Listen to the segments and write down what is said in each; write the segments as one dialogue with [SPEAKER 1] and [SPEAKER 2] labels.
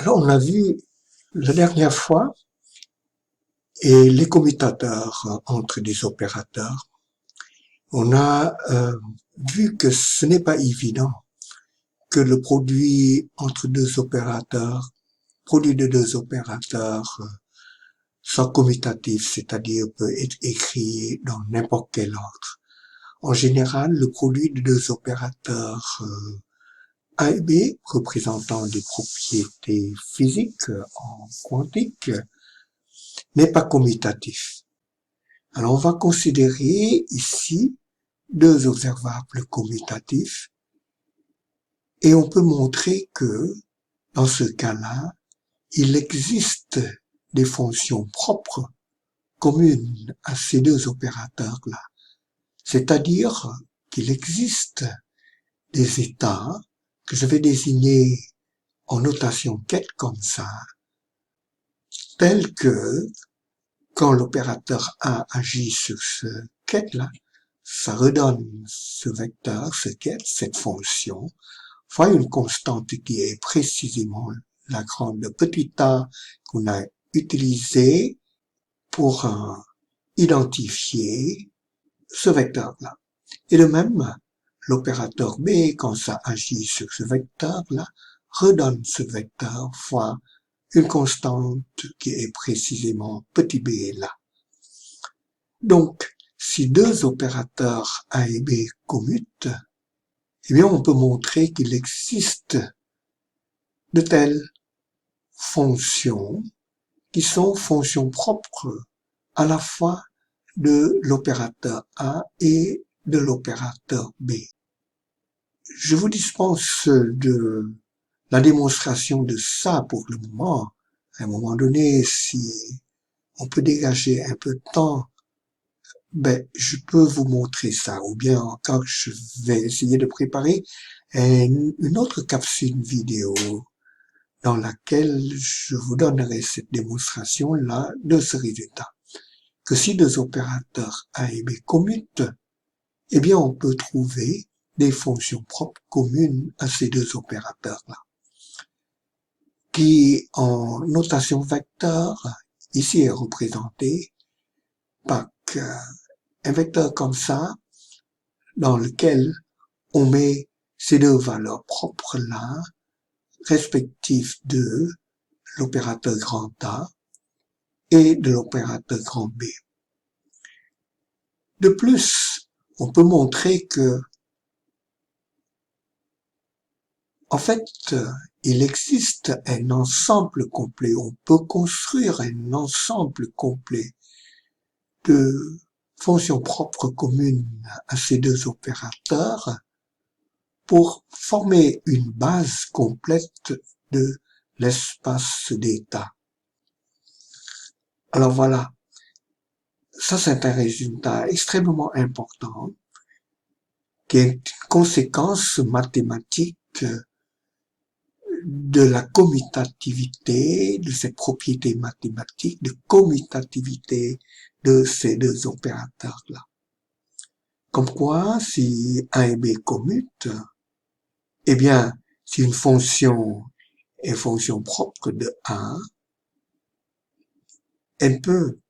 [SPEAKER 1] Alors, on a vu la dernière fois et les commutateurs entre des opérateurs. On a vu que ce n'est pas évident que le produit entre deux opérateurs, produit de deux opérateurs, soit commutatif, c'est-à-dire peut être écrit dans n'importe quel ordre. En général, le produit de deux opérateurs A et B, représentant des propriétés physiques en quantique, n'est pas commutatif. Alors, on va considérer ici deux observables commutatifs et on peut montrer que, dans ce cas-là, il existe des fonctions propres communes à ces deux opérateurs-là. C'est-à-dire qu'il existe des états que je vais désigner en notation quête comme ça, tels que quand l'opérateur A agit sur ce quête-là, ça redonne ce vecteur, ce quête, cette fonction, fois une constante qui est précisément la grande petit a qu'on a utilisée pour identifier ce vecteur-là. Et de même, l'opérateur B, quand ça agit sur ce vecteur-là, redonne ce vecteur fois une constante qui est précisément petit b là. Donc, si deux opérateurs A et B commutent, eh bien, on peut montrer qu'il existe de telles fonctions qui sont fonctions propres à la fois de l'opérateur A et de l'opérateur B. Je vous dispense de la démonstration de ça pour le moment. À un moment donné, si on peut dégager un peu de temps, je peux vous montrer ça. Ou bien encore, je vais essayer de préparer une autre capsule vidéo dans laquelle je vous donnerai cette démonstration-là de ce résultat. Que si deux opérateurs A et B commutent, eh bien, on peut trouver des fonctions propres communes à ces deux opérateurs-là, qui, en notation vecteur, ici est représenté par un vecteur comme ça, dans lequel on met ces deux valeurs propres-là, respectives de l'opérateur grand A et de l'opérateur grand B. De plus, on peut montrer que, en fait, il existe un ensemble complet. On peut construire un ensemble complet de fonctions propres communes à ces deux opérateurs pour former une base complète de l'espace d'état. Alors voilà, ça c'est un résultat extrêmement important qui est une conséquence mathématique de la commutativité, de cette propriété mathématique de commutativité de ces deux opérateurs-là. Comme quoi, si A et B commutent, eh bien, si une fonction est fonction propre de A, elle peut,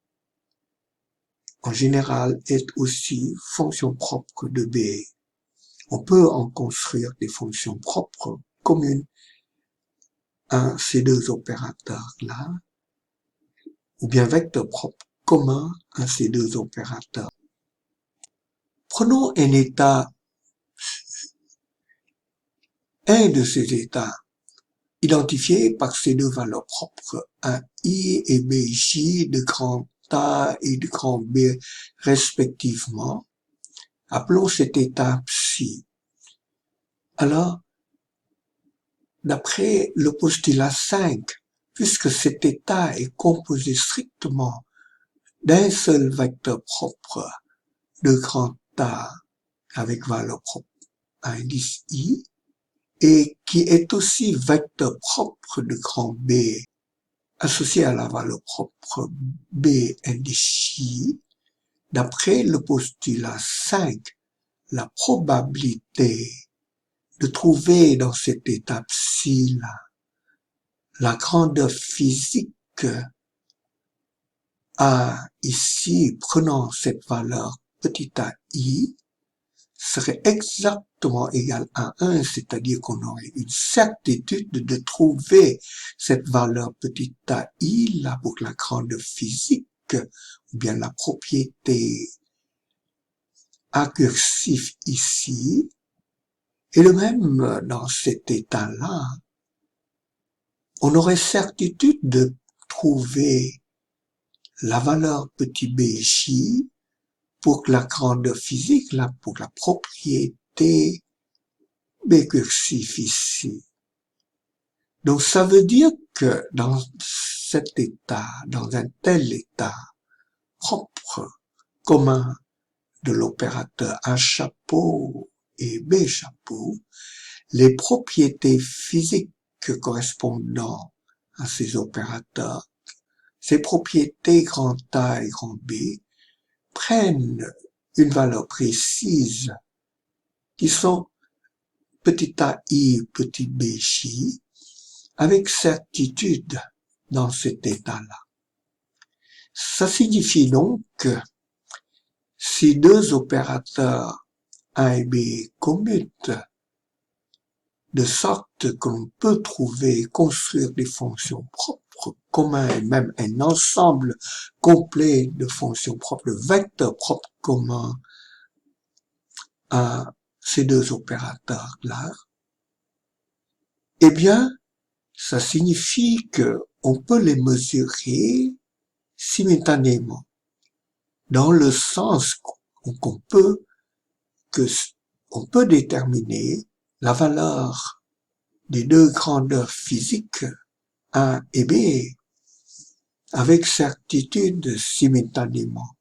[SPEAKER 1] en général, être aussi fonction propre de B. On peut en construire des fonctions propres communes à ces deux opérateurs-là, ou bien vecteurs propres communs à ces deux opérateurs. Prenons un état, un de ces états, identifié par ces deux valeurs propres, à I et BJ de grand A et de grand B respectivement. Appelons cet état psi. Alors, d'après le postulat 5, puisque cet état est composé strictement d'un seul vecteur propre de grand A avec valeur propre à indice I, et qui est aussi vecteur propre de grand B associé à la valeur propre B indice I, d'après le postulat 5, la probabilité de trouver dans cette étape-ci la grandeur physique a ici, prenant cette valeur petit a i, serait exactement égal à 1, c'est-à-dire qu'on aurait une certitude de trouver cette valeur petit a i, là, pour la grandeur physique, ou bien la propriété accursive ici, et le même dans cet état-là, on aurait certitude de trouver la valeur petit bj pour la grandeur physique, là, pour la propriété b cursive ici. Donc ça veut dire que dans cet état, dans un tel état propre, commun de l'opérateur A chapeau et B chapeau, les propriétés physiques correspondant à ces opérateurs, ces propriétés grand A et grand B, prennent une valeur précise qui sont petit a i, petit b j, avec certitude dans cet état-là. Ça signifie donc que si deux opérateurs A et B commutent, de sorte que l'on peut trouver, construire des fonctions propres communs et même un ensemble complet de fonctions propres, de vecteurs propres communs à ces deux opérateurs-là, eh bien, ça signifie que on peut les mesurer simultanément, dans le sens qu'on peut déterminer la valeur des deux grandeurs physiques A et B avec certitude simultanément.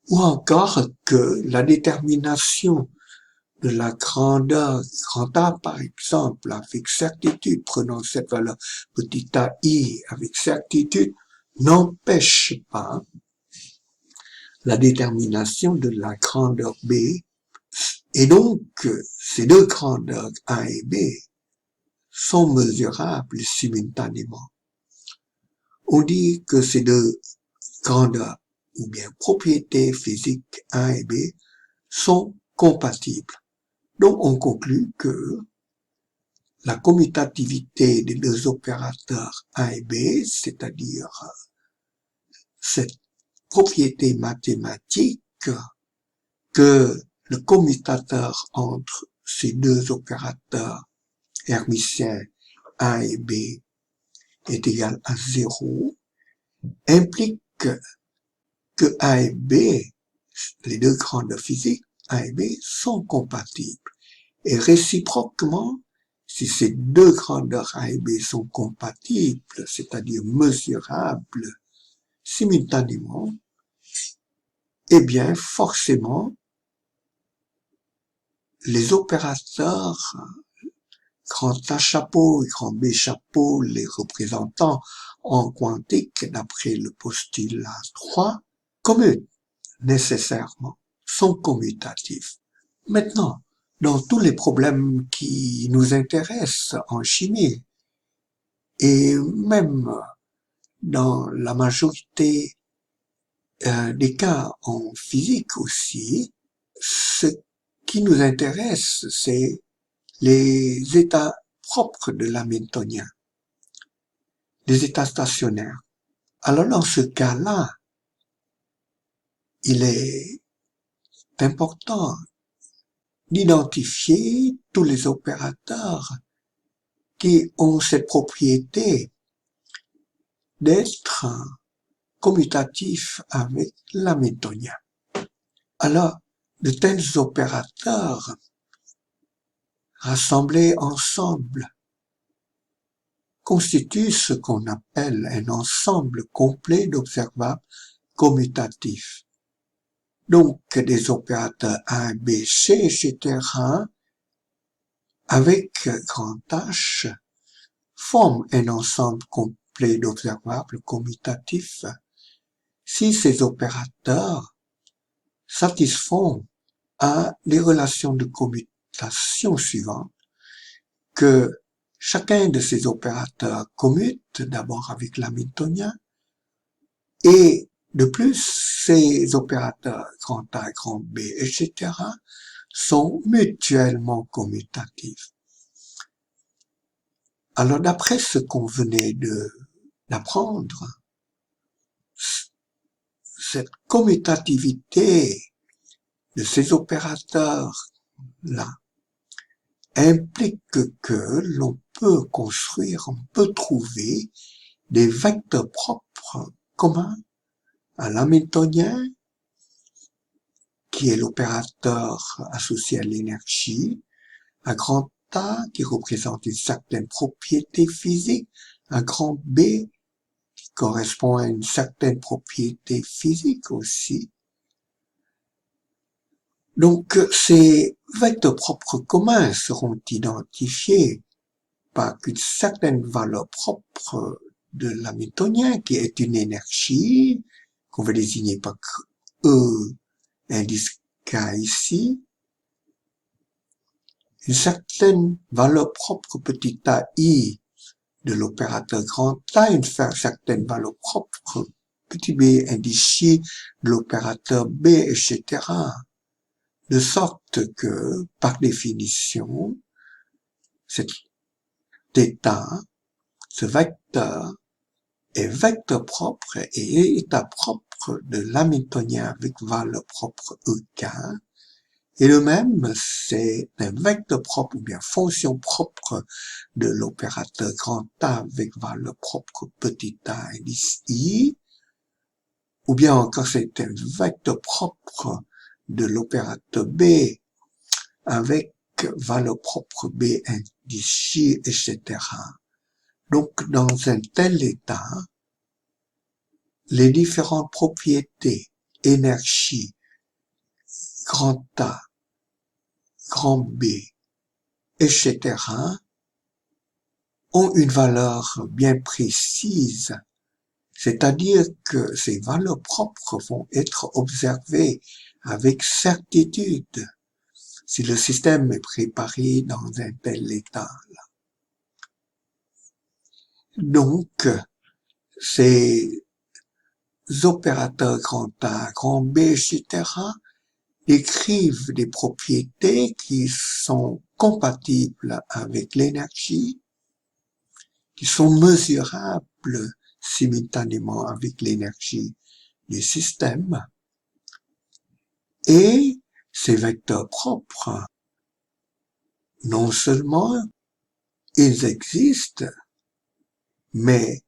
[SPEAKER 1] Ou encore que la détermination de la grandeur grand A, par exemple, avec certitude, prenons cette valeur petit a i avec certitude, n'empêche pas la détermination de la grandeur B. Et donc, ces deux grandeurs A et B sont mesurables simultanément. On dit que ces deux grandeurs, ou bien propriétés physiques A et B, sont compatibles. Donc, on conclut que la commutativité des deux opérateurs A et B, c'est-à-dire cette propriété mathématique que le commutateur entre ces deux opérateurs hermitiens A et B est égal à 0, implique que A et B, les deux grandeurs physiques A et B, sont compatibles. Et réciproquement, si ces deux grandeurs A et B sont compatibles, c'est-à-dire mesurables simultanément, eh bien, forcément, les opérateurs grand A chapeau et grand B chapeau, les représentants en quantique, d'après le postulat 3, commutent nécessairement, sont commutatifs. Maintenant, dans tous les problèmes qui nous intéressent en chimie, et même dans la majorité des cas en physique aussi, ce qui nous intéresse, c'est les états propres de l'hamiltonien, les états stationnaires. Alors dans ce cas-là, il est important d'identifier tous les opérateurs qui ont cette propriété d'être commutatifs avec l'hamiltonien. Alors, de tels opérateurs rassemblés ensemble constituent ce qu'on appelle un ensemble complet d'observables commutatifs. Donc, des opérateurs A, B, C, etc., avec grand H, forment un ensemble complet d'observables commutatifs si ces opérateurs satisfont à les relations de commutation suivantes, que chacun de ces opérateurs commute d'abord avec l'hamiltonien et de plus, ces opérateurs grand A, grand B, etc. sont mutuellement commutatifs. Alors d'après ce qu'on venait d'apprendre, cette commutativité de ces opérateurs-là implique que l'on peut construire, on peut trouver des vecteurs propres communs à l'hamiltonien, qui est l'opérateur associé à l'énergie, à grand A, qui représente une certaine propriété physique, à grand B, qui correspond à une certaine propriété physique aussi. Donc, ces vecteurs propres communs seront identifiés par une certaine valeur propre de l'hamiltonien, qui est une énergie, qu'on va désigner par E, indice K ici, une certaine valeur propre petit a i de l'opérateur grand A, une certaine valeur propre petit b indice I de l'opérateur B, etc. De sorte que, par définition, cet état, ce vecteur, est vecteur propre et état propre de l'hamiltonien avec valeur propre EK. Et le même, c'est un vecteur propre ou bien fonction propre de l'opérateur grand A avec valeur propre petit a indice I, ou bien encore c'est un vecteur propre de l'opérateur B avec valeur propre B indice I, etc. Donc, dans un tel état, les différentes propriétés, énergie, grand A, grand B, etc., ont une valeur bien précise, c'est-à-dire que ces valeurs propres vont être observées avec certitude si le système est préparé dans un tel état. Donc, ces opérateurs grand A, grand B, etc., décrivent des propriétés qui sont compatibles avec l'énergie, qui sont mesurables simultanément avec l'énergie du système, et ces vecteurs propres, non seulement ils existent, mais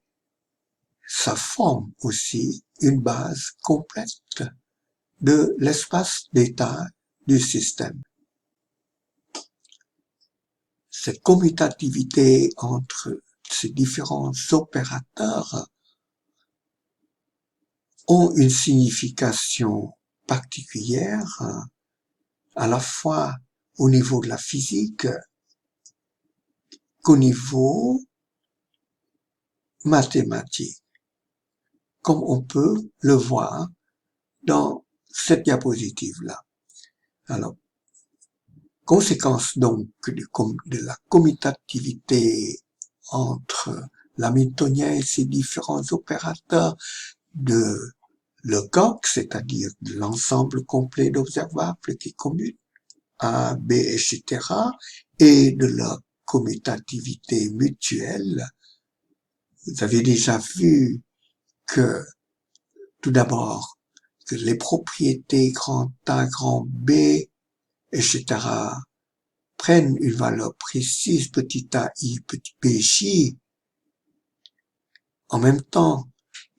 [SPEAKER 1] ça forme aussi une base complète de l'espace d'état du système. Cette commutativité entre ces différents opérateurs ont une signification particulière, à la fois au niveau de la physique qu'au niveau mathématique, comme on peut le voir dans cette diapositive-là. Alors, conséquence donc de la commutativité entre l'hamiltonien et ses différents opérateurs de Lecoq, c'est-à-dire de l'ensemble complet d'observables qui commutent A, B, etc., et de leur commutativité mutuelle. Vous avez déjà vu que, tout d'abord, que les propriétés grand A, grand B, etc., prennent une valeur précise, petit a i, petit b j, en même temps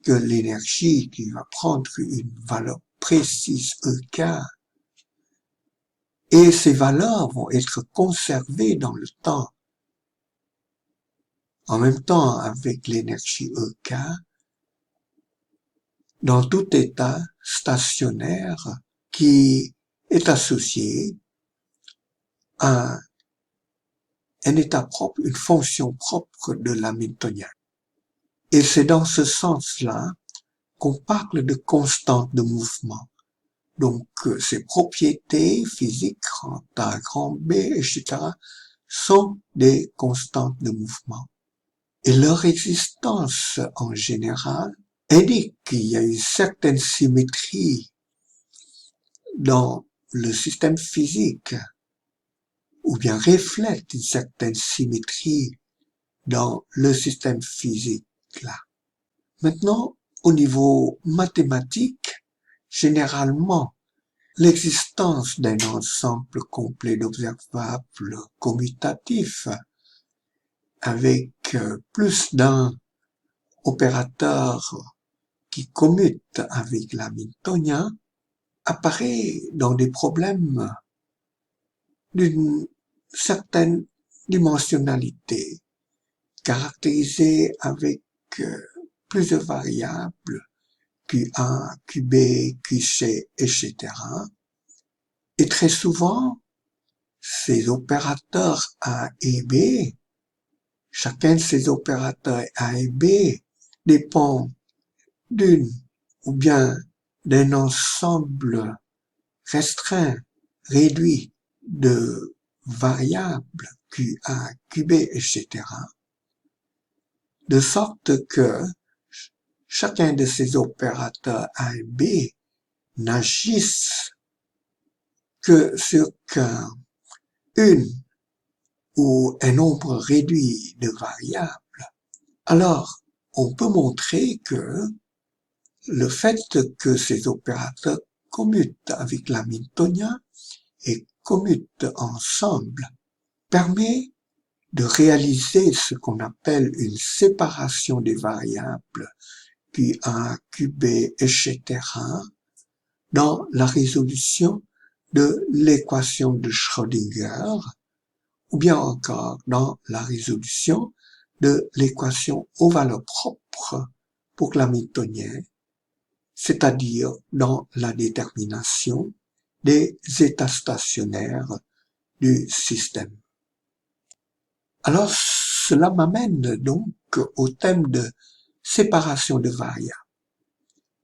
[SPEAKER 1] que l'énergie qui va prendre une valeur précise ek, et ces valeurs vont être conservées dans le temps, en même temps avec l'énergie ek, dans tout état stationnaire qui est associé à un état propre, une fonction propre de l'hamiltonien. Et c'est dans ce sens-là qu'on parle de constante de mouvement. Donc, ces propriétés physiques, grand A, grand B, etc., sont des constantes de mouvement. Et leur existence en général indique qu'il y a une certaine symétrie dans le système physique, ou bien reflète une certaine symétrie dans le système physique là. Maintenant, au niveau mathématique, généralement, l'existence d'un ensemble complet d'observables commutatifs avec plus d'un opérateur qui commute avec l'hamiltonien apparaît dans des problèmes d'une certaine dimensionnalité, caractérisée avec plusieurs variables, QA, QB, QC, etc. Et très souvent, ces opérateurs A et B, chacun de ces opérateurs A et B dépend d'une ou bien d'un ensemble restreint, réduit de variables QA, QB, etc. De sorte que chacun de ces opérateurs A et B n'agissent que sur une ou un nombre réduit de variables. Alors, on peut montrer que le fait que ces opérateurs commutent avec l'hamiltonien et commutent ensemble permet de réaliser ce qu'on appelle une séparation des variables QA, QB, etc. dans la résolution de l'équation de Schrödinger, ou bien encore dans la résolution de l'équation aux valeurs propres pour l'hamiltonien, c'est-à-dire dans la détermination des états stationnaires du système. Alors, cela m'amène donc au thème de séparation de variables,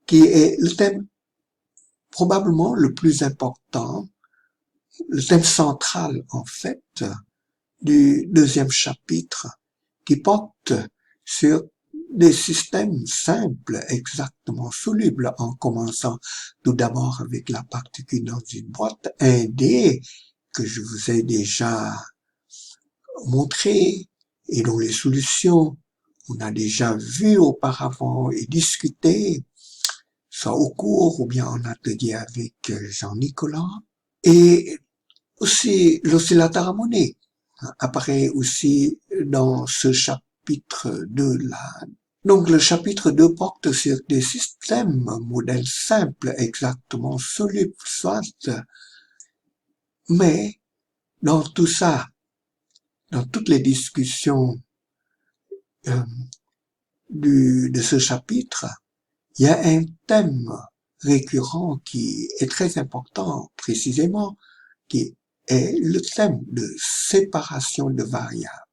[SPEAKER 1] qui est le thème probablement le plus important, le thème central en fait, du deuxième chapitre, qui porte sur des systèmes simples, exactement solubles, en commençant tout d'abord avec la particule dans une boîte, un dé que je vous ai déjà montré et dont les solutions on a déjà vu auparavant et discuté, soit au cours ou bien en atelier avec Jean-Nicolas. Et aussi l'oscillateur harmonique apparaît aussi dans ce chapitre 2 là. Donc le chapitre 2 porte sur des systèmes, modèles simples, exactement solubles, soit, mais dans tout ça, dans toutes les discussions de ce chapitre, il y a un thème récurrent qui est très important, précisément, qui est le thème de séparation de variables,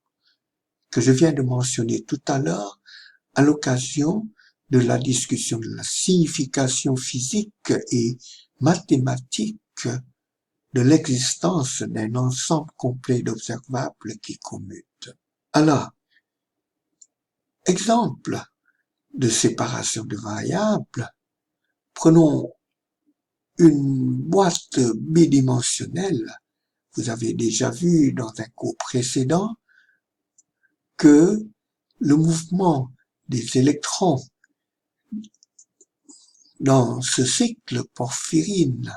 [SPEAKER 1] que je viens de mentionner tout à l'heure à l'occasion de la discussion de la signification physique et mathématique de l'existence d'un ensemble complet d'observables qui commutent. Alors, exemple de séparation de variables, prenons une boîte bidimensionnelle. Vous avez déjà vu dans un cours précédent que le mouvement des électrons dans ce cycle porphyrine,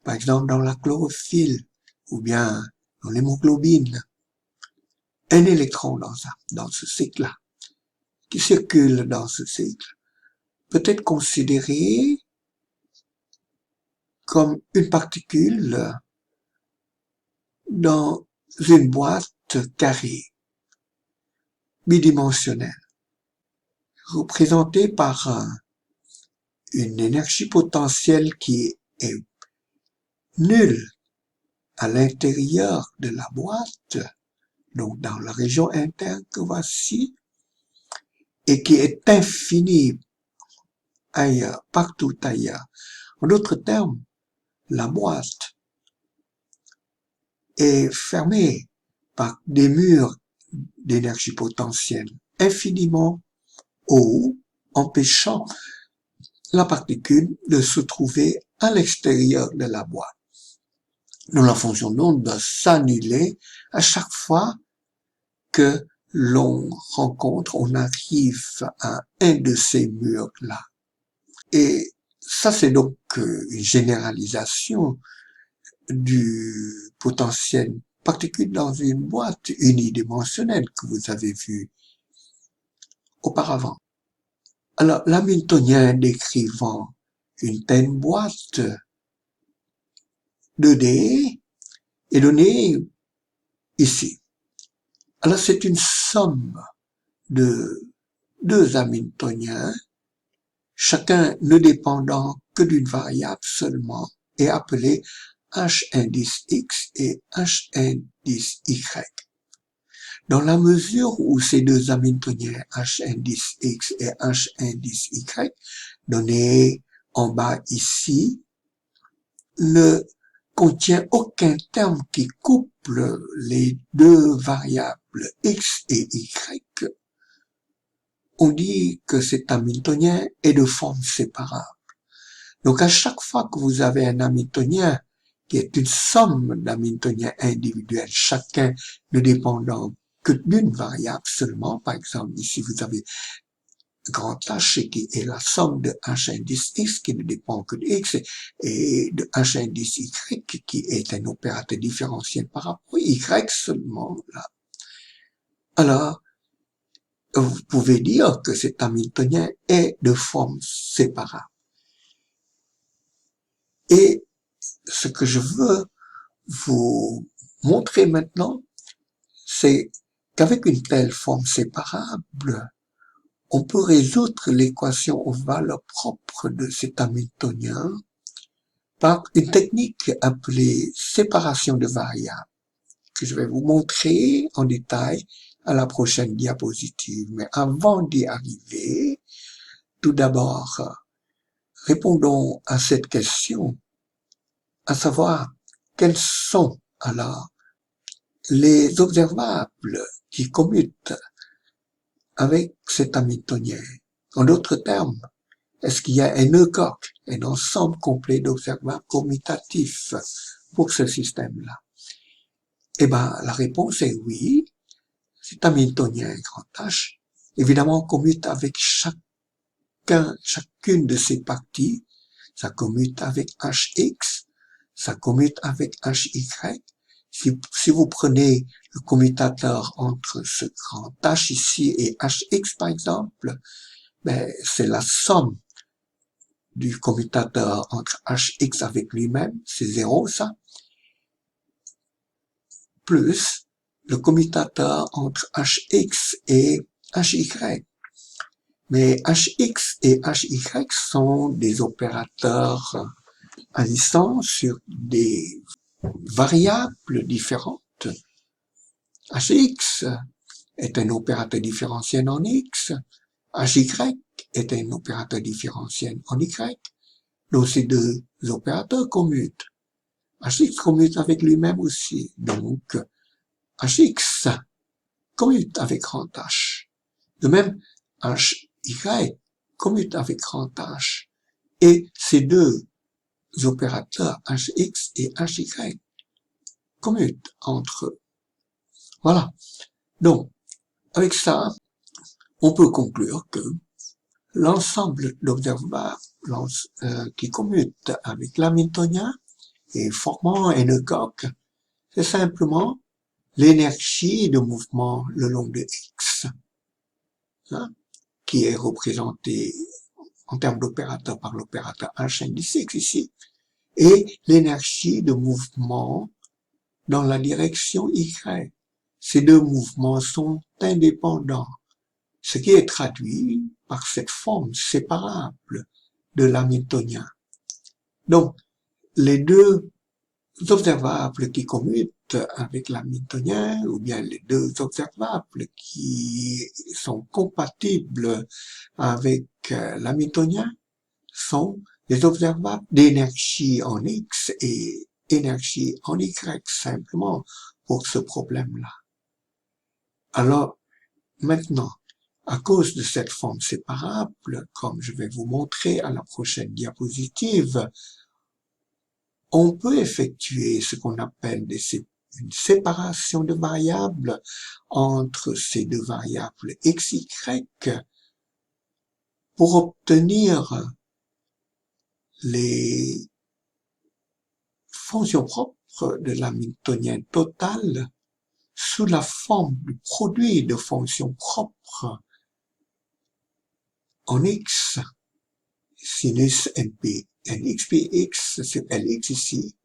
[SPEAKER 1] par exemple dans la chlorophylle ou bien dans l'hémoglobine, un électron dans ce cycle-là, qui circule dans ce cycle, peut être considéré comme une particule dans une boîte carrée, bidimensionnelle, représentée par une énergie potentielle qui est nulle à l'intérieur de la boîte, donc dans la région interne que voici, et qui est infinie ailleurs, partout ailleurs. En d'autres termes, la boîte est fermée par des murs d'énergie potentielle infiniment hauts, empêchant la particule de se trouver à l'extérieur de la boîte. Nous la fonction donc doit s'annuler à chaque fois que l'on rencontre, on arrive à un de ces murs-là. Et ça, c'est donc une généralisation du potentiel particule dans une boîte unidimensionnelle que vous avez vu auparavant. Alors, l'hamiltonien décrivant une telle boîte 2D est donné ici. Alors, c'est une somme de deux hamiltoniens, chacun ne dépendant que d'une variable seulement, est appelé h indice x et h indice y. Dans la mesure où ces deux hamiltoniens h indice x et h indice y, donnés en bas ici, ne contient aucun terme qui couple les deux variables x et y, on dit que cet hamiltonien est de forme séparable. Donc à chaque fois que vous avez un hamiltonien qui est une somme d'hamiltoniens individuels, chacun ne dépendant que d'une variable seulement, par exemple ici vous avez grand H qui est la somme de h indice x qui ne dépend que de x et de h indice y qui est un opérateur différentiel par rapport à y seulement là. Alors, vous pouvez dire que cet hamiltonien est de forme séparable. Et ce que je veux vous montrer maintenant, c'est qu'avec une telle forme séparable, on peut résoudre l'équation aux valeurs propres de cet hamiltonien par une technique appelée séparation de variables, que je vais vous montrer en détail à la prochaine diapositive. Mais avant d'y arriver, tout d'abord, répondons à cette question, à savoir quels sont alors les observables qui commutent avec cet hamiltonien. En d'autres termes, est-ce qu'il y a un nœud coq, un ensemble complet d'observables commutatifs pour ce système-là? Eh ben, la réponse est oui. Cet hamiltonien grand H, évidemment, commute avec chacune de ses parties. Ça commute avec HX, ça commute avec HY. Si vous prenez le commutateur entre ce grand H ici et HX, par exemple, ben, c'est la somme du commutateur entre HX avec lui-même, c'est 0 ça, plus le commutateur entre HX et HY. Mais HX et HY sont des opérateurs agissant sur des variables différentes. HX est un opérateur différentiel en X, HY est un opérateur différentiel en Y. Donc ces deux opérateurs commutent. HX commute avec lui-même aussi. Donc HX commute avec grand H. De même, HY commute avec grand H. Et ces deux opérateurs HX et HY commutent entre eux. Voilà. Donc, avec ça, on peut conclure que l'ensemble d'observables qui commutent avec l'hamiltonien et formant un nœud coq, c'est simplement l'énergie de mouvement le long de X, hein, qui est représentée en termes d'opérateur par l'opérateur H indice X ici, et l'énergie de mouvement dans la direction Y. Ces deux mouvements sont indépendants, ce qui est traduit par cette forme séparable de l'hamiltonien. Donc, les deux observables qui commutent avec l'hamiltonien, ou bien les deux observables qui sont compatibles avec l'hamiltonien, sont les observables d'énergie en X et énergie en Y, simplement pour ce problème-là. Alors, maintenant, à cause de cette forme séparable, comme je vais vous montrer à la prochaine diapositive, on peut effectuer ce qu'on appelle une séparation de variables entre ces deux variables x, y pour obtenir les fonctions propres de l'hamiltonien total sous la forme du produit de fonctions propres en x, sinus np, nxpx sur lx ici,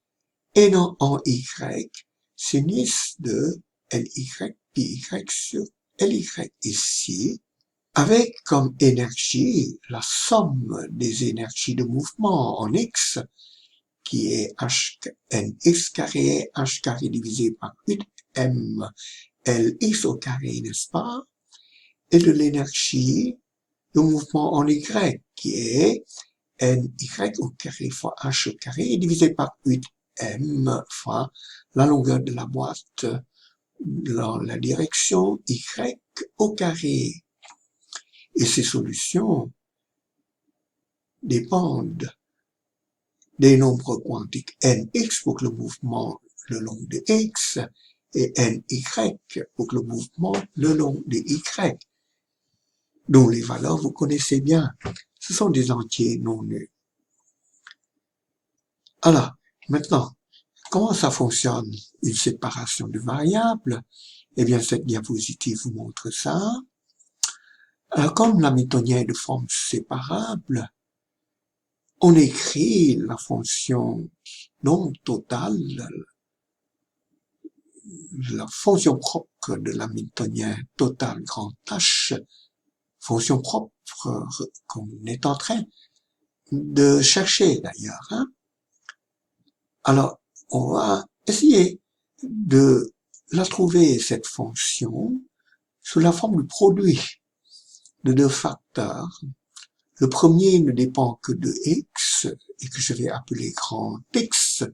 [SPEAKER 1] et non en y, sinus de ly py sur ly ici, avec comme énergie la somme des énergies de mouvement en x, qui est nx carré, h carré divisé par 8m lx au carré, n'est-ce pas? Et de l'énergie de mouvement en y, qui est ny au carré fois h au carré divisé par 8m fois la longueur de la boîte dans la direction y au carré. Et ces solutions dépendent des nombres quantiques nx pour le mouvement le long de x et ny pour le mouvement le long de y, dont les valeurs vous connaissez bien. Ce sont des entiers non nuls. Alors, maintenant, comment ça fonctionne une séparation de variables? Eh bien, cette diapositive vous montre ça. Alors, comme l'hamiltonien est de forme séparable, on écrit la fonction non totale, la fonction propre de l'hamiltonien total grand H, fonction propre qu'on est en train de chercher d'ailleurs. Alors, on va essayer de la trouver, cette fonction, sous la forme du produit de deux facteurs. Le premier ne dépend que de x, et que je vais appeler grand x,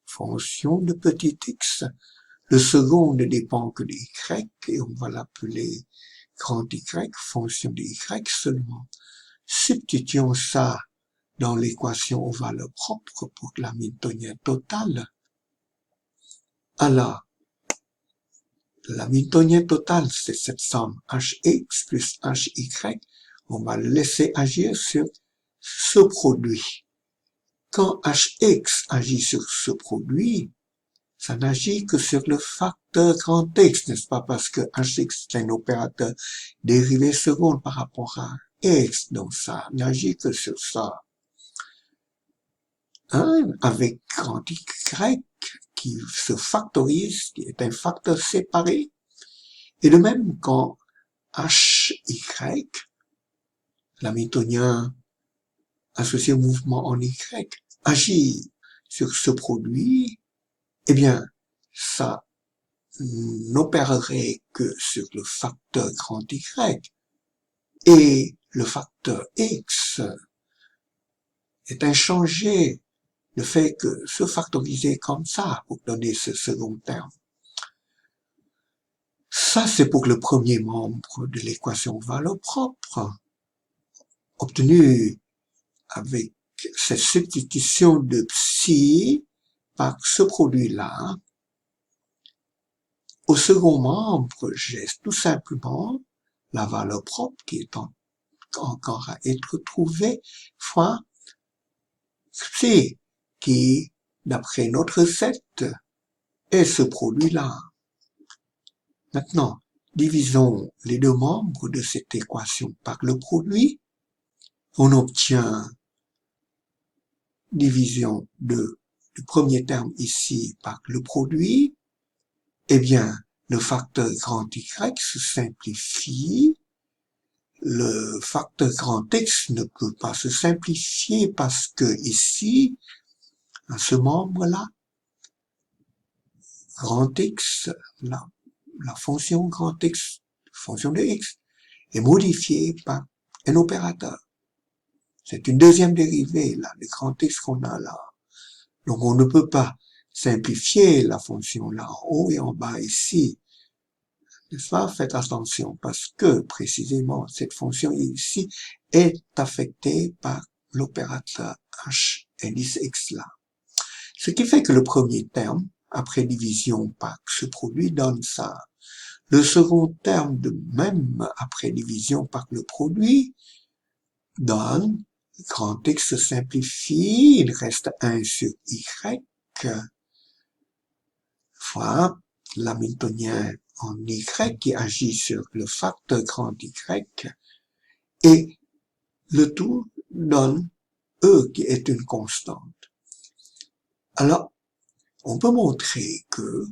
[SPEAKER 1] fonction de petit x. Le second ne dépend que de y, et on va l'appeler grand y, fonction de y seulement. Substituons ça dans l'équation aux valeurs propres pour l'hamiltonien total. Alors, l'hamiltonien total, c'est cette somme hx plus hy. On va le laisser agir sur ce produit. Quand hx agit sur ce produit, ça n'agit que sur le facteur grand x, n'est-ce pas? Parce que hx est un opérateur dérivé seconde par rapport à x, donc ça n'agit que sur ça. Avec grand y qui se factorise, qui est un facteur séparé. Et de même, quand hy, l'hamiltonien associé au mouvement en y, agit sur ce produit, eh bien, ça n'opérerait que sur le facteur grand y. Et le facteur x est inchangé. Ne fait que se factoriser comme ça pour donner ce second terme. Ça, c'est pour le premier membre de l'équation valeur propre, obtenu avec cette substitution de psi par ce produit-là. Au second membre, j'ai tout simplement la valeur propre qui est encore à être trouvée fois psi, qui, d'après notre recette, est ce produit-là. Maintenant, divisons les deux membres de cette équation par le produit. On obtient division du premier terme ici par le produit. Eh bien, le facteur grand y se simplifie. Le facteur grand x ne peut pas se simplifier parce que ici, à ce membre-là, grand x, la fonction grand x, fonction de x, est modifiée par un opérateur. C'est une deuxième dérivée, là, le grand x qu'on a là. Donc, on ne peut pas simplifier la fonction là, en haut et en bas ici. N'est-ce pas? Faites attention parce que, précisément, cette fonction ici est affectée par l'opérateur H, indice X là. Ce qui fait que le premier terme, après division par ce produit, donne ça. Le second terme, de même après division par le produit, donne grand X se simplifie, il reste 1 sur Y, fois l'hamiltonien en Y qui agit sur le facteur grand Y, et le tout donne E qui est une constante. Alors, on peut montrer que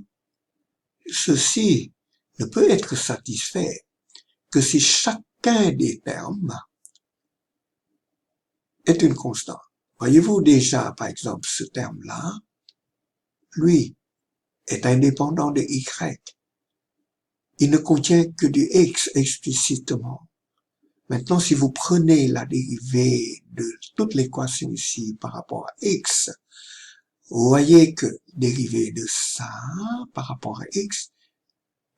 [SPEAKER 1] ceci ne peut être satisfait que si chacun des termes est une constante. Voyez-vous déjà, par exemple, ce terme-là, lui, est indépendant de Y. Il ne contient que du X explicitement. Maintenant, si vous prenez la dérivée de toute l'équation ici par rapport à X, vous voyez que dérivée de ça par rapport à X,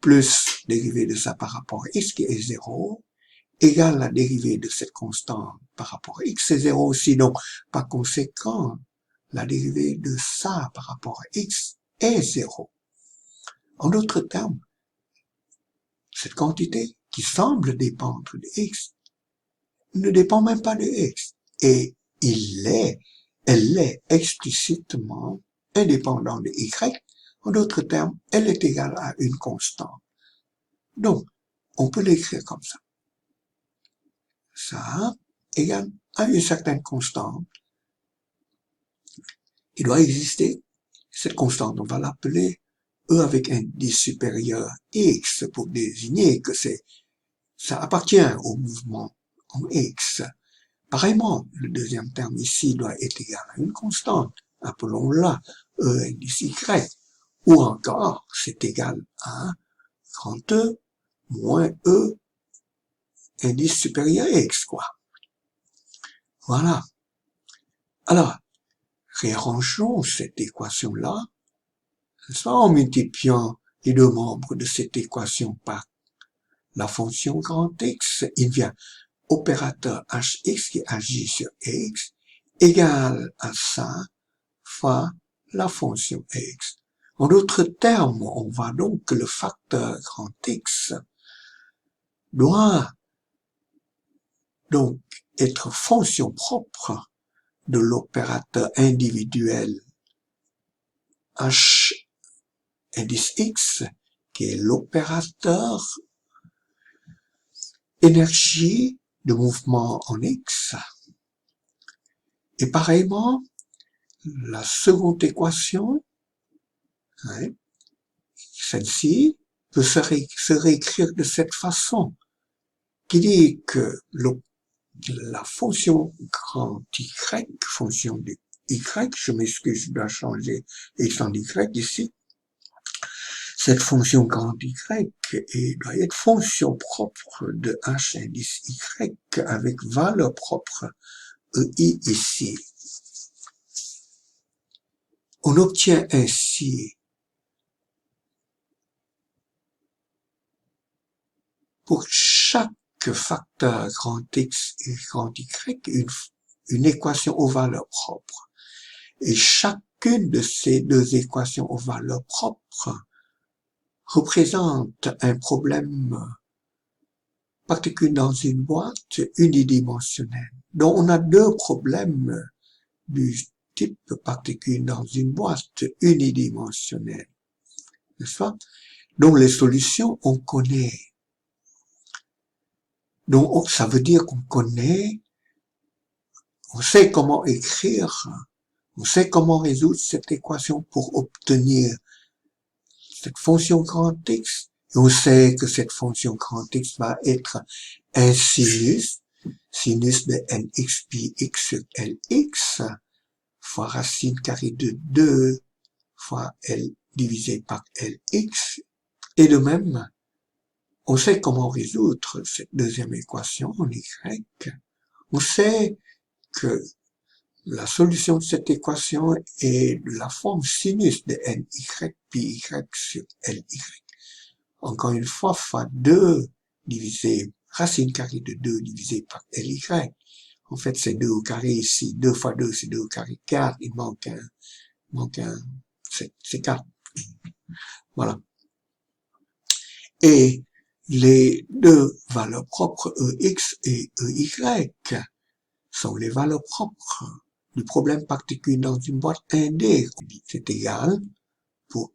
[SPEAKER 1] plus dérivée de ça par rapport à X qui est 0, égale la dérivée de cette constante par rapport à X, c'est 0 aussi. Donc, par conséquent, la dérivée de ça par rapport à X est 0. En d'autres termes, cette quantité qui semble dépendre de X ne dépend même pas de X. Et elle est explicitement indépendante de Y. En d'autres termes, elle est égale à une constante. Donc, on peut l'écrire comme ça. Ça égale à une certaine constante qui doit exister. Cette constante, on va l'appeler E avec indice supérieur X pour désigner que ça appartient au mouvement en X. Pareillement, le deuxième terme ici doit être égal à une constante. Appelons-la E indice Y. Ou encore, c'est égal à grand E moins E indice supérieur X, quoi. Voilà. Alors, réarrangeons cette équation-là, soit en multipliant les deux membres de cette équation par la fonction grand X, il vient opérateur Hx qui agit sur X égale à ça fois la fonction X. En d'autres termes, on voit donc que le facteur grand X doit donc être fonction propre de l'opérateur individuel H indice X, qui est l'opérateur énergie de mouvement en X. Et pareillement, la seconde équation, hein, celle-ci, peut se réécrire de cette façon, qui dit que la fonction grand Y, fonction de Y, je m'excuse, je dois changer X en Y ici, cette fonction grand Y doit être fonction propre de H indice Y avec valeur propre EI ici. On obtient ainsi pour chaque facteur grand X et grand Y une équation aux valeurs propres. Et chacune de ces deux équations aux valeurs propres représente un problème particule dans une boîte unidimensionnelle. Donc on a deux problèmes du type particule dans une boîte unidimensionnelle. N'est-ce pas? Donc les solutions, on connaît. Donc ça veut dire qu'on connaît, on sait comment écrire, on sait comment résoudre cette équation pour obtenir cette fonction grand X. Et on sait que cette fonction grand X va être un sinus de nx pi x sur lx, fois racine carrée de 2 fois L divisé par Lx. Et de même, on sait comment résoudre cette deuxième équation en Y. On sait que la solution de cette équation est de la forme sinus de ny pi y sur ly. encore une fois 2 divisé, racine carrée de 2 divisé par ly. En fait, c'est 2 au carré ici. 2 fois 2, c'est 2 au carré 4. Il manque un, c'est 4. Voilà. Et les deux valeurs propres EX et EY sont les valeurs propres du problème particulier dans une boîte 1D. C'est égal pour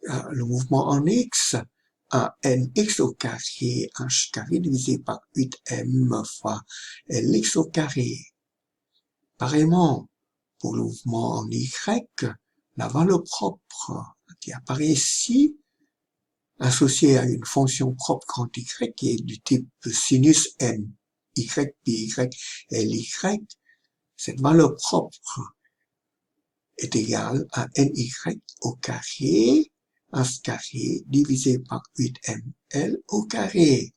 [SPEAKER 1] le mouvement en X à nx au carré h carré divisé par 8m fois lx au carré. Pareillement, pour le mouvement en Y, la valeur propre qui apparaît ici, associée à une fonction propre grand Y qui est du type sinus n, y, pi, ly, cette valeur propre est égale à ny au carré, h carré divisé par 8ml au carré.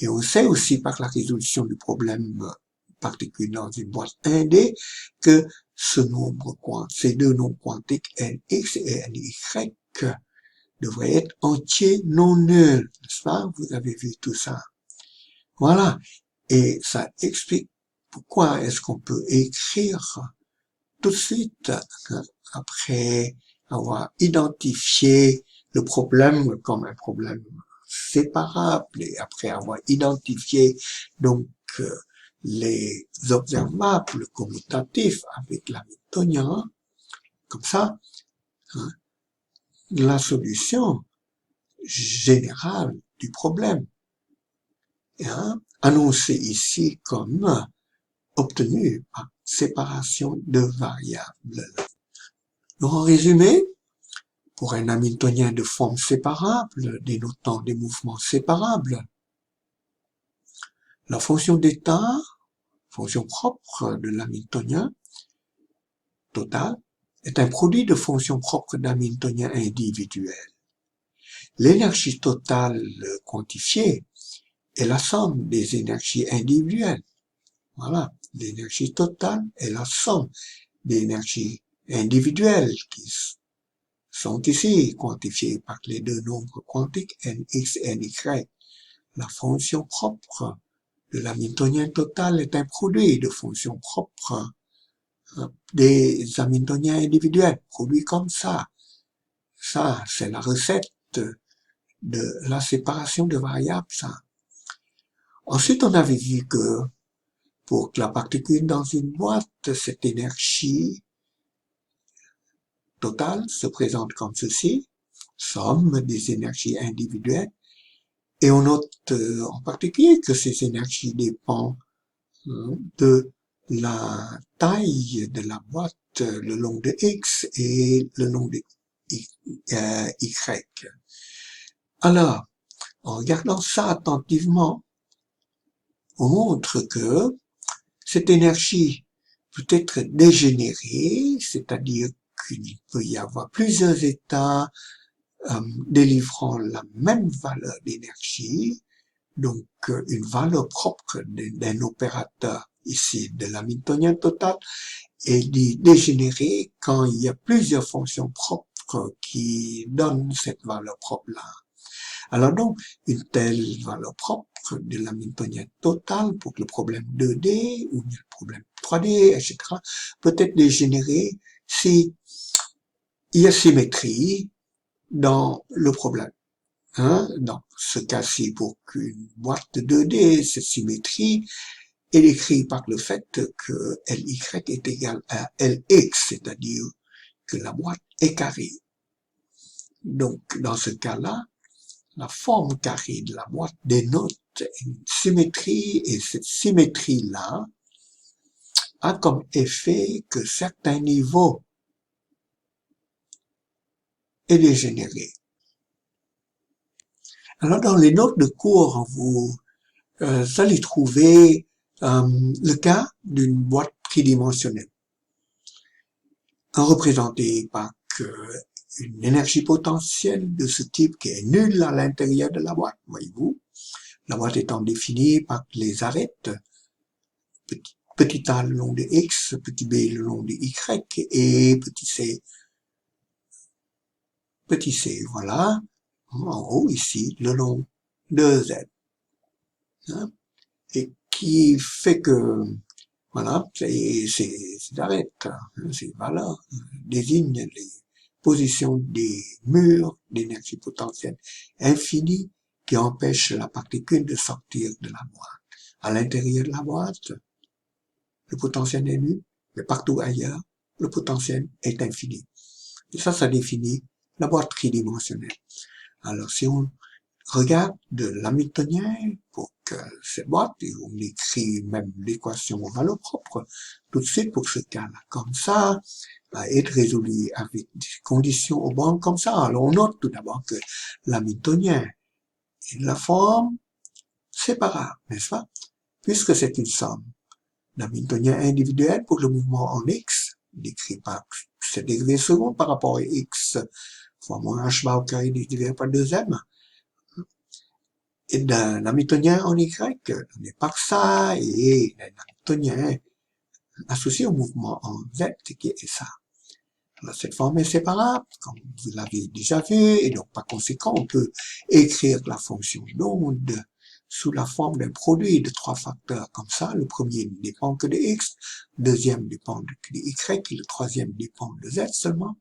[SPEAKER 1] Et on sait aussi par la résolution du problème particulier dans une boîte 1D que ces deux nombres quantiques nx et ny devraient être entiers non nuls, n'est-ce pas? Vous avez vu tout ça. Voilà. Et ça explique pourquoi est-ce qu'on peut écrire tout de suite, après avoir identifié le problème comme un problème séparable et après avoir identifié donc les observables commutatifs avec l'hamiltonien, comme ça, la solution générale du problème est annoncée ici comme obtenue par séparation de variables. Donc en résumé, pour un hamiltonien de forme séparable, dénotant des mouvements séparables, la fonction d'état, fonction propre de l'hamiltonien total, est un produit de fonctions propres d'hamiltonien individuel. L'énergie totale quantifiée est la somme des énergies individuelles. Voilà, l'énergie totale est la somme des énergies individuelles qui sont ici quantifiées par les deux nombres quantiques nx et ny. La fonction propre de l'hamiltonien total est un produit de fonctions propres des hamiltoniens individuels, produit comme ça. Ça, c'est la recette de la séparation de variables, ça. Ensuite, on avait vu que pour que la particule dans une boîte, cette énergie totale se présente comme ceci, somme des énergies individuelles, et on note en particulier que ces énergies dépendent de la taille de la boîte le long de X et le long de Y. Alors, en regardant ça attentivement, on montre que cette énergie peut être dégénérée, c'est-à-dire qu'il peut y avoir plusieurs états délivrant la même valeur d'énergie, donc une valeur propre d'un opérateur ici de l'hamiltonien total est dégénérée quand il y a plusieurs fonctions propres qui donnent cette valeur propre-là. Alors donc, une telle valeur propre de l'hamiltonien total pour le problème 2D ou le problème 3D, etc., peut être dégénérée si il y a symétrie dans le problème. Dans ce cas-ci, pour qu'une boîte de 2D, cette symétrie est décrite par le fait que Ly est égal à Lx, c'est-à-dire que la boîte est carrée. Donc, dans ce cas-là, la forme carrée de la boîte dénote une symétrie, et cette symétrie-là a comme effet que certains niveaux est dégénéré. Alors, dans les notes de cours, vous allez trouver le cas d'une boîte tridimensionnelle, représentée par une énergie potentielle de ce type qui est nulle à l'intérieur de la boîte, voyez-vous. La boîte étant définie par les arêtes, petit a le long de X, petit b le long de Y et petit c, voilà, en haut ici, le long de Z, hein, et qui fait que, voilà, c'est arrête, hein, ces valeurs désignent les positions des murs d'énergie potentielle infinie qui empêchent la particule de sortir de la boîte. À l'intérieur de la boîte, le potentiel est nul, mais partout ailleurs, le potentiel est infini. Et ça définit la boîte tridimensionnelle. Alors, si on regarde de l'hamiltonien pour que cette boîte, et on écrit même l'équation aux valeurs propres, tout de suite pour ce cas-là, comme ça, va être résolu avec des conditions aux bornes comme ça. Alors, on note tout d'abord que l'hamiltonien est de la forme séparable, n'est-ce pas? Puisque c'est une somme d'hamiltonien individuel pour le mouvement en X, décrit par cette dérivée seconde par rapport à X fois moins H bar au carré divisé par 2M, et d'un hamiltonien en Y, donné par ça, et d'un hamiltonien associé au mouvement en Z, qui est ça. Alors, cette forme est séparable, comme vous l'avez déjà vu, et donc par conséquent, on peut écrire la fonction d'onde sous la forme d'un produit de trois facteurs comme ça. Le premier ne dépend que de X, le deuxième dépend que de Y, et le troisième dépend de Z seulement.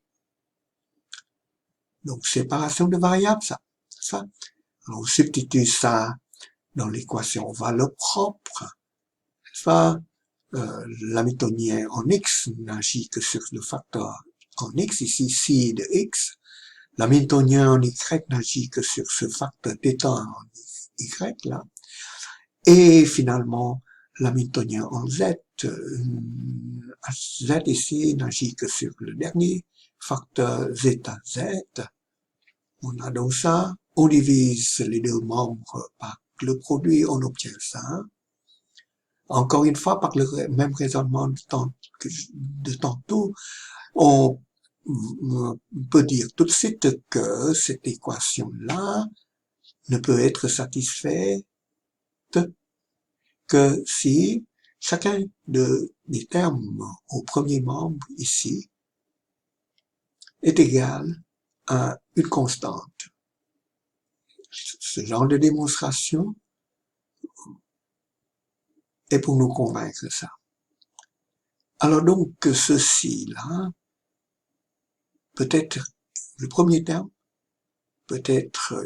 [SPEAKER 1] Donc, séparation de variables, ça. Alors, on substitue ça dans l'équation valeur propre, ça, l'hamiltonien en X n'agit que sur le facteur en X, ici, si de X. L'hamiltonien en Y n'agit que sur ce facteur θ en Y, là. Et finalement, l'hamiltonien en Z, Z ici n'agit que sur le dernier facteur zeta Z. On a donc ça, on divise les deux membres par le produit, on obtient ça. Encore une fois, par le même raisonnement de tantôt, on peut dire tout de suite que cette équation-là ne peut être satisfaite que si chacun des termes au premier membre ici est égal à une constante. Ce genre de démonstration est pour nous convaincre ça. Alors donc, ceci-là, peut-être, le premier terme, peut être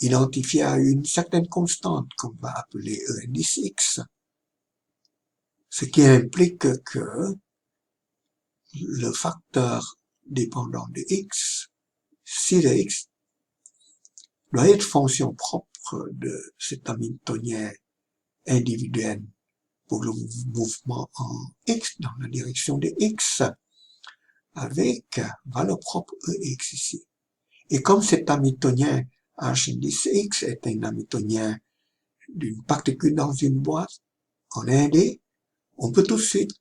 [SPEAKER 1] identifié à une certaine constante qu'on va appeler E indice X, ce qui implique que le facteur dépendant de X, si de X, doit être fonction propre de cet hamiltonien individuel pour le mouvement en X dans la direction de X avec valeur propre EX ici. Et comme cet hamiltonien H indice X est un hamiltonien d'une particule dans une boîte en 1D, on peut tout de suite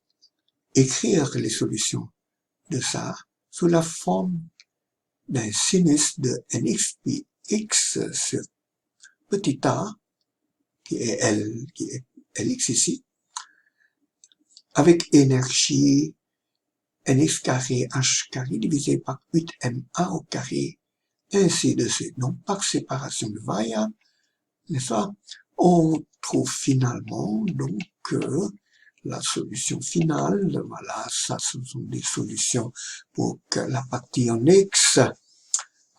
[SPEAKER 1] écrire les solutions de ça sous la forme d'un sinus de nx puis x sur petit a, qui est Lx ici, avec énergie nx carré h carré divisé par 8ma au carré, ainsi de suite. Donc, par séparation de variables, n'est-ce pas, on trouve finalement donc la solution finale. Voilà, ça, ce sont des solutions pour que la partie en X,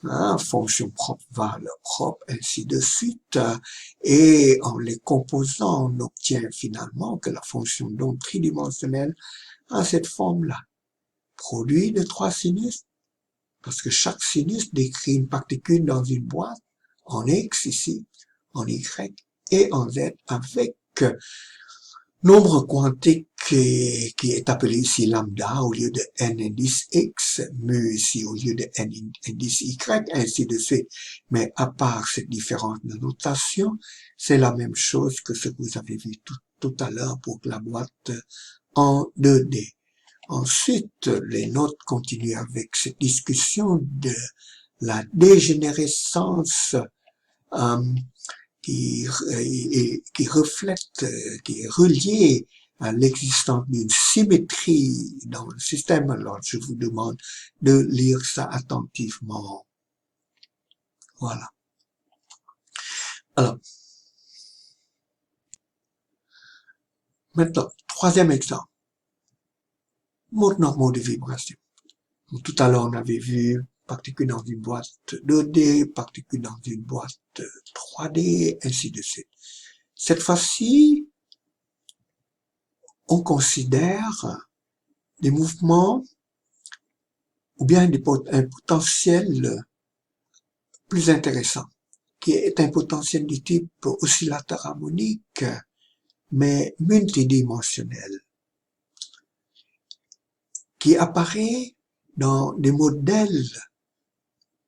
[SPEAKER 1] hein, fonction propre, valeur propre, ainsi de suite. Et en les composant, on obtient finalement que la fonction d'onde tridimensionnelle a cette forme-là. Produit de trois sinus, parce que chaque sinus décrit une particule dans une boîte, en X ici, en Y et en Z, avec nombre quantique qui est appelé ici lambda au lieu de n indice x, mu ici au lieu de n indice y, ainsi de suite. Mais à part cette différence de notation, c'est la même chose que ce que vous avez vu tout à l'heure pour la boîte en 2D. Ensuite, les notes continuent avec cette discussion de la dégénérescence qui reflète, qui est relié à l'existence d'une symétrie dans le système. Alors, je vous demande de lire ça attentivement. Voilà. Alors, maintenant, troisième exemple. Modes normaux de vibration. Donc, tout à l'heure, on avait vu particules dans une boîte 2D, particules dans une boîte 3D, ainsi de suite. Cette fois-ci, on considère des mouvements ou bien un potentiel plus intéressant, qui est un potentiel du type oscillateur harmonique, mais multidimensionnel, qui apparaît dans des modèles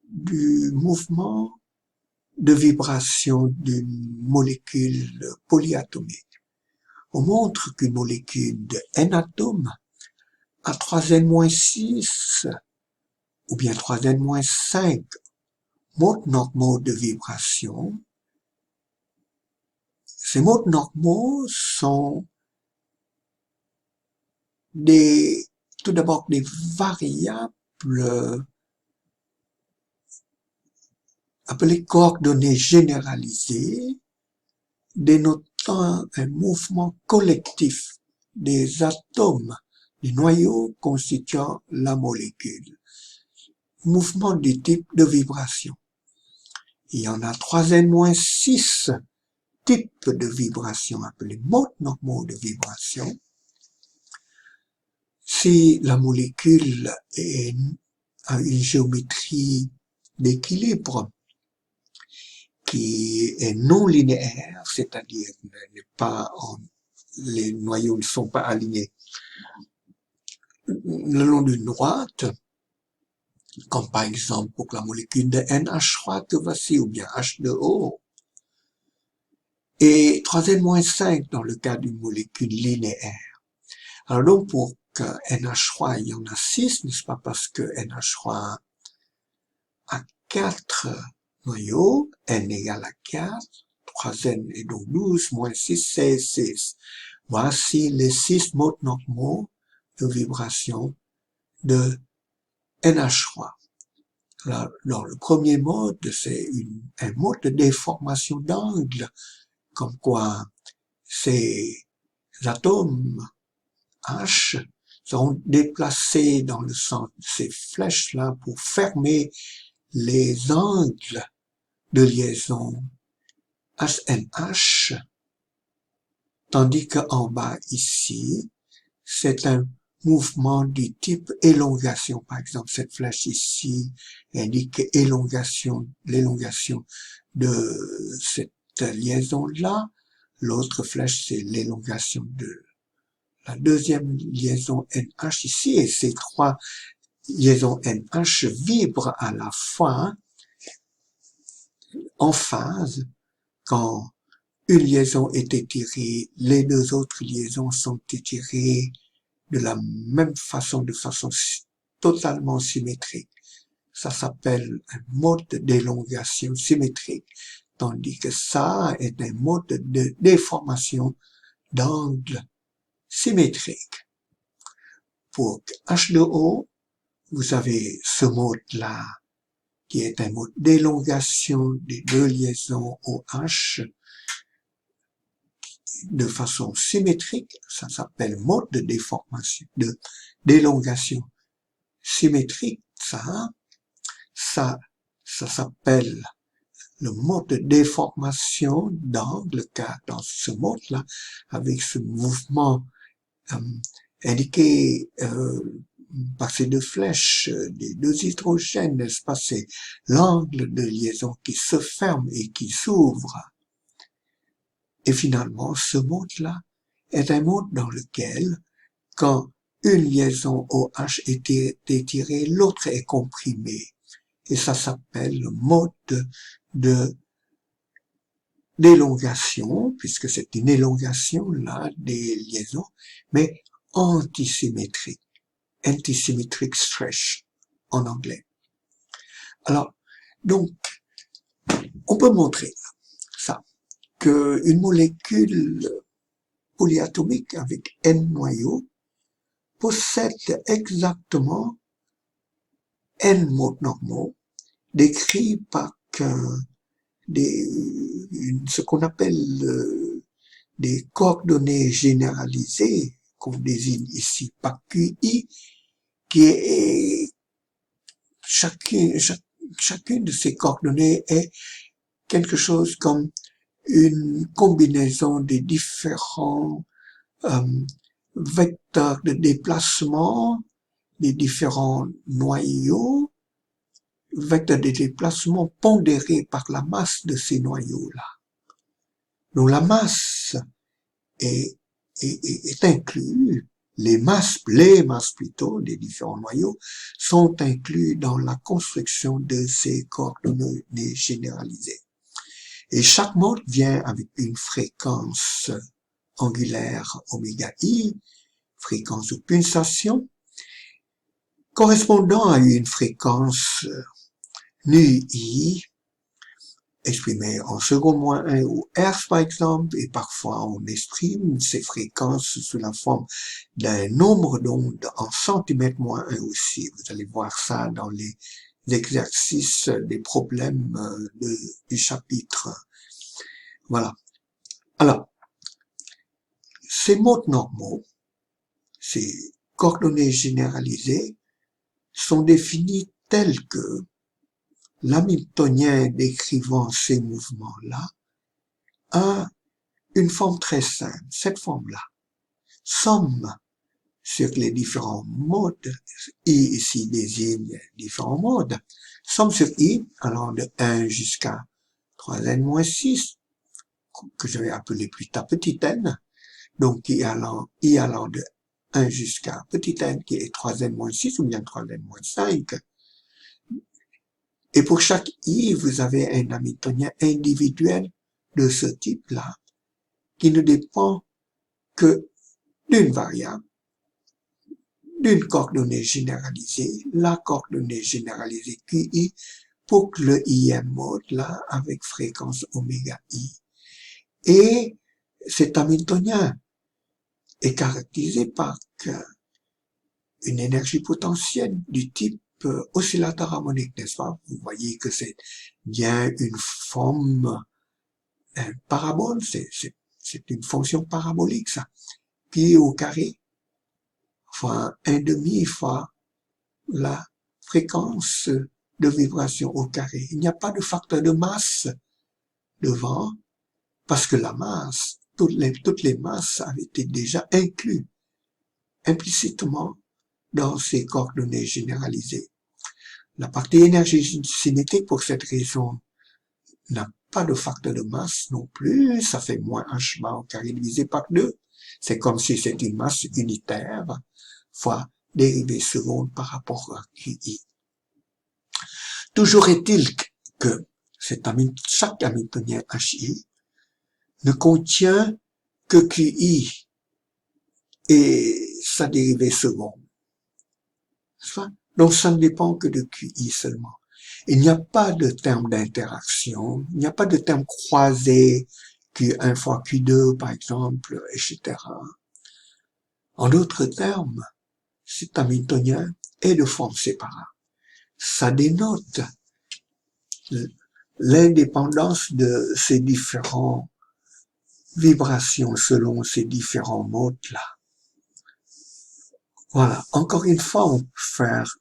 [SPEAKER 1] du mouvement de vibration d'une molécule polyatomique. On montre qu'une molécule de N atomes a 3n-6 ou bien 3n-5 modes normaux de vibration. Ces modes normaux sont tout d'abord des variables appelées coordonnées généralisées, dénotant un mouvement collectif des atomes du noyau constituant la molécule. Mouvement du type de vibration. Il y en a 3n-6 types de vibration appelés modes normaux de vibration. Si la molécule a une géométrie d'équilibre qui est non linéaire, c'est-à-dire les noyaux ne sont pas alignés le long d'une droite, comme par exemple pour la molécule de NH3 que voici, ou bien H2O, et 3n-5 dans le cas d'une molécule linéaire. Alors donc pour que NH3, il y en a 6, n'est-ce pas, parce que NH3 a 4 noyaux, N égale à 4, 3n est donc 12, moins 6, c'est 6. Voici les 6 modes normaux de vibration de NH3. Alors, le premier mode, c'est un mode de déformation d'angle, comme quoi ces atomes H seront déplacés dans le sens de ces flèches-là pour fermer les angles de liaison HNH, tandis qu'en bas ici, c'est un mouvement du type élongation. Par exemple, cette flèche ici indique l'élongation de cette liaison-là. L'autre flèche, c'est l'élongation de la deuxième liaison NH ici. Et ces trois liaisons NH vibrent à la fois en phase. Quand une liaison est étirée, les deux autres liaisons sont étirées de la même façon, de façon totalement symétrique. Ça s'appelle un mode d'élongation symétrique, tandis que ça est un mode de déformation d'angle symétrique. Pour H2O, vous avez ce mode-là, qui est un mode d'élongation des deux liaisons OH de façon symétrique. Ça s'appelle mode de déformation, d'élongation symétrique. Ça s'appelle le mode de déformation d'angle, car dans ce mode-là, avec ce mouvement indiqué par ces deux flèches, des deux hydrogènes, n'est-ce pas, c'est l'angle de liaison qui se ferme et qui s'ouvre. Et finalement, ce mode-là est un mode dans lequel, quand une liaison OH est étirée, l'autre est comprimée. Et ça s'appelle le mode d'élongation, puisque c'est une élongation là des liaisons, mais antisymétrique. Antisymmetric stretch en anglais. Alors, donc, on peut montrer ça, qu'une molécule polyatomique avec N noyaux possède exactement N modes normaux décrits par ce qu'on appelle des coordonnées généralisées, qu'on désigne ici par QI, qui est chacune de ces coordonnées est quelque chose comme une combinaison des différents vecteurs de déplacement, des différents noyaux, vecteurs de déplacement pondérés par la masse de ces noyaux-là. Donc la masse est inclus, les masses plutôt des différents noyaux sont inclus dans la construction de ces coordonnées généralisées. Et chaque mode vient avec une fréquence angulaire oméga i, fréquence de pulsation, correspondant à une fréquence nu i, exprimée en seconde moins 1 ou hertz par exemple, et parfois on exprime ces fréquences sous la forme d'un nombre d'ondes en centimètres moins 1 aussi. Vous allez voir ça dans les exercices des problèmes du chapitre. Voilà. Alors, ces modes normaux, ces coordonnées généralisées, sont définis tels que l'hamiltonien décrivant ces mouvements-là a une forme très simple. Cette forme-là, somme sur les différents modes, i ici désigne différents modes, somme sur i allant de 1 jusqu'à 3n-6, que je vais appeler plus tard petit n, donc i allant de 1 jusqu'à petit n qui est 3n-6 ou bien 3n-5. Et pour chaque i, vous avez un hamiltonien individuel de ce type-là, qui ne dépend que d'une variable, d'une coordonnée généralisée, la coordonnée généralisée QI, pour le ième mode là, avec fréquence oméga i. Et cet hamiltonien est caractérisé par une énergie potentielle du type oscillateur harmonique, n'est-ce pas? Vous voyez que c'est bien une forme, un parabole, c'est une fonction parabolique, ça. Pi au carré fois 1/2 fois la fréquence de vibration au carré. Il n'y a pas de facteur de masse devant, parce que la masse, toutes les masses avaient été déjà incluses implicitement dans ces coordonnées généralisées. La partie énergie cinétique, pour cette raison, n'a pas de facteur de masse non plus. Ça fait moins h bar au carré divisé par 2. C'est comme si c'était une masse unitaire fois dérivée seconde par rapport à QI. Toujours est-il que chaque hamiltonien HI ne contient que QI et sa dérivée seconde. Donc ça ne dépend que de QI seulement. Il n'y a pas de terme d'interaction, il n'y a pas de terme croisé, Q1 fois Q2 par exemple, etc. En d'autres termes, cet hamiltonien est de forme séparable. Ça dénote l'indépendance de ces différentes vibrations selon ces différents modes-là. Voilà. Encore une fois, on peut faire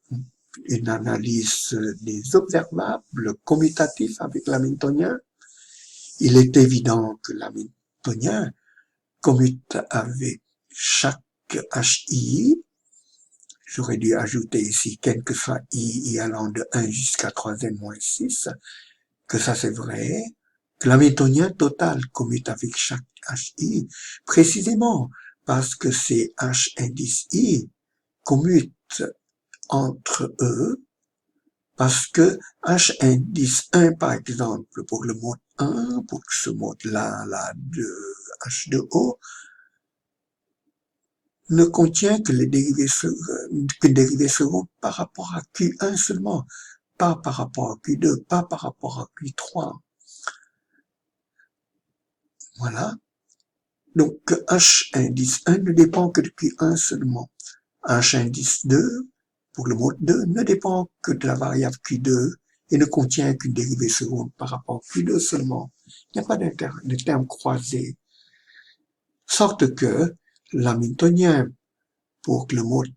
[SPEAKER 1] une analyse des observables commutatifs avec l'hamiltonien. Il est évident que l'hamiltonien commute avec chaque HI. J'aurais dû ajouter ici quel que soit I allant de 1 jusqu'à 3n-6, que ça c'est vrai, que l'hamiltonien total commute avec chaque HI, précisément parce que ces H indices I commutent entre eux, parce que H indice 1 par exemple pour le mode 1, pour ce mode-là, de H2O, ne contient que les dérivées secondes par rapport à Q1 seulement, pas par rapport à Q2, pas par rapport à Q3. Voilà. Donc H indice 1 ne dépend que de Q1 seulement. H indice 2 pour le mode 2 ne dépend que de la variable Q2 et ne contient qu'une dérivée seconde par rapport à Q2 seulement. Il n'y a pas de termes croisés. Sorte que l'hamiltonien pour le mode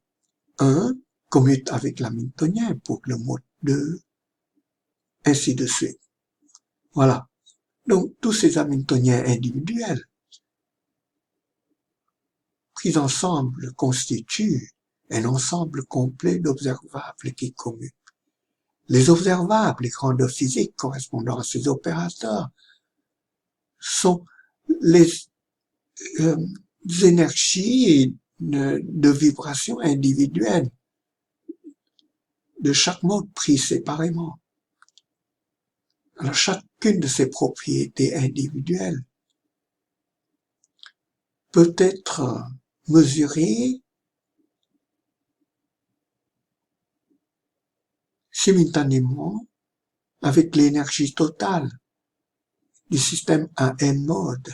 [SPEAKER 1] 1 commute avec l'hamiltonien pour le mode 2, ainsi de suite. Voilà. Donc, tous ces hamiltoniens individuels pris ensemble constituent un ensemble complet d'observables qui commutent. Les observables, les grandeurs physiques correspondant à ces opérateurs, sont les énergies de vibration individuelles de chaque mode pris séparément. Alors, chacune de ces propriétés individuelles peut être mesurée simultanément avec l'énergie totale du système à n modes.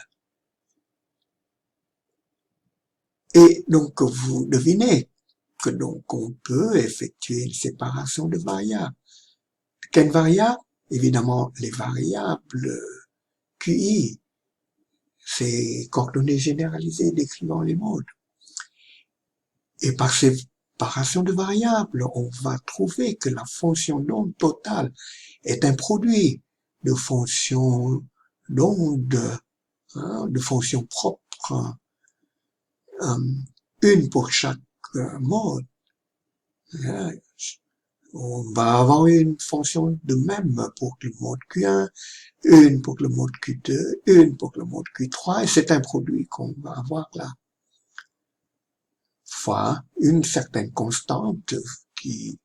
[SPEAKER 1] Et donc, vous devinez que donc on peut effectuer une séparation de variables. Quelles variables? Évidemment, les variables QI, c'est coordonnées généralisées décrivant les modes. Et par séparation de variables, on va trouver que la fonction d'onde totale est un produit de fonctions d'onde, de fonctions propres, une pour chaque mode. On va avoir une fonction de même pour le mode Q1, une pour le mode Q2, une pour le mode Q3, et c'est un produit qu'on va avoir là. Fois une certaine constante qui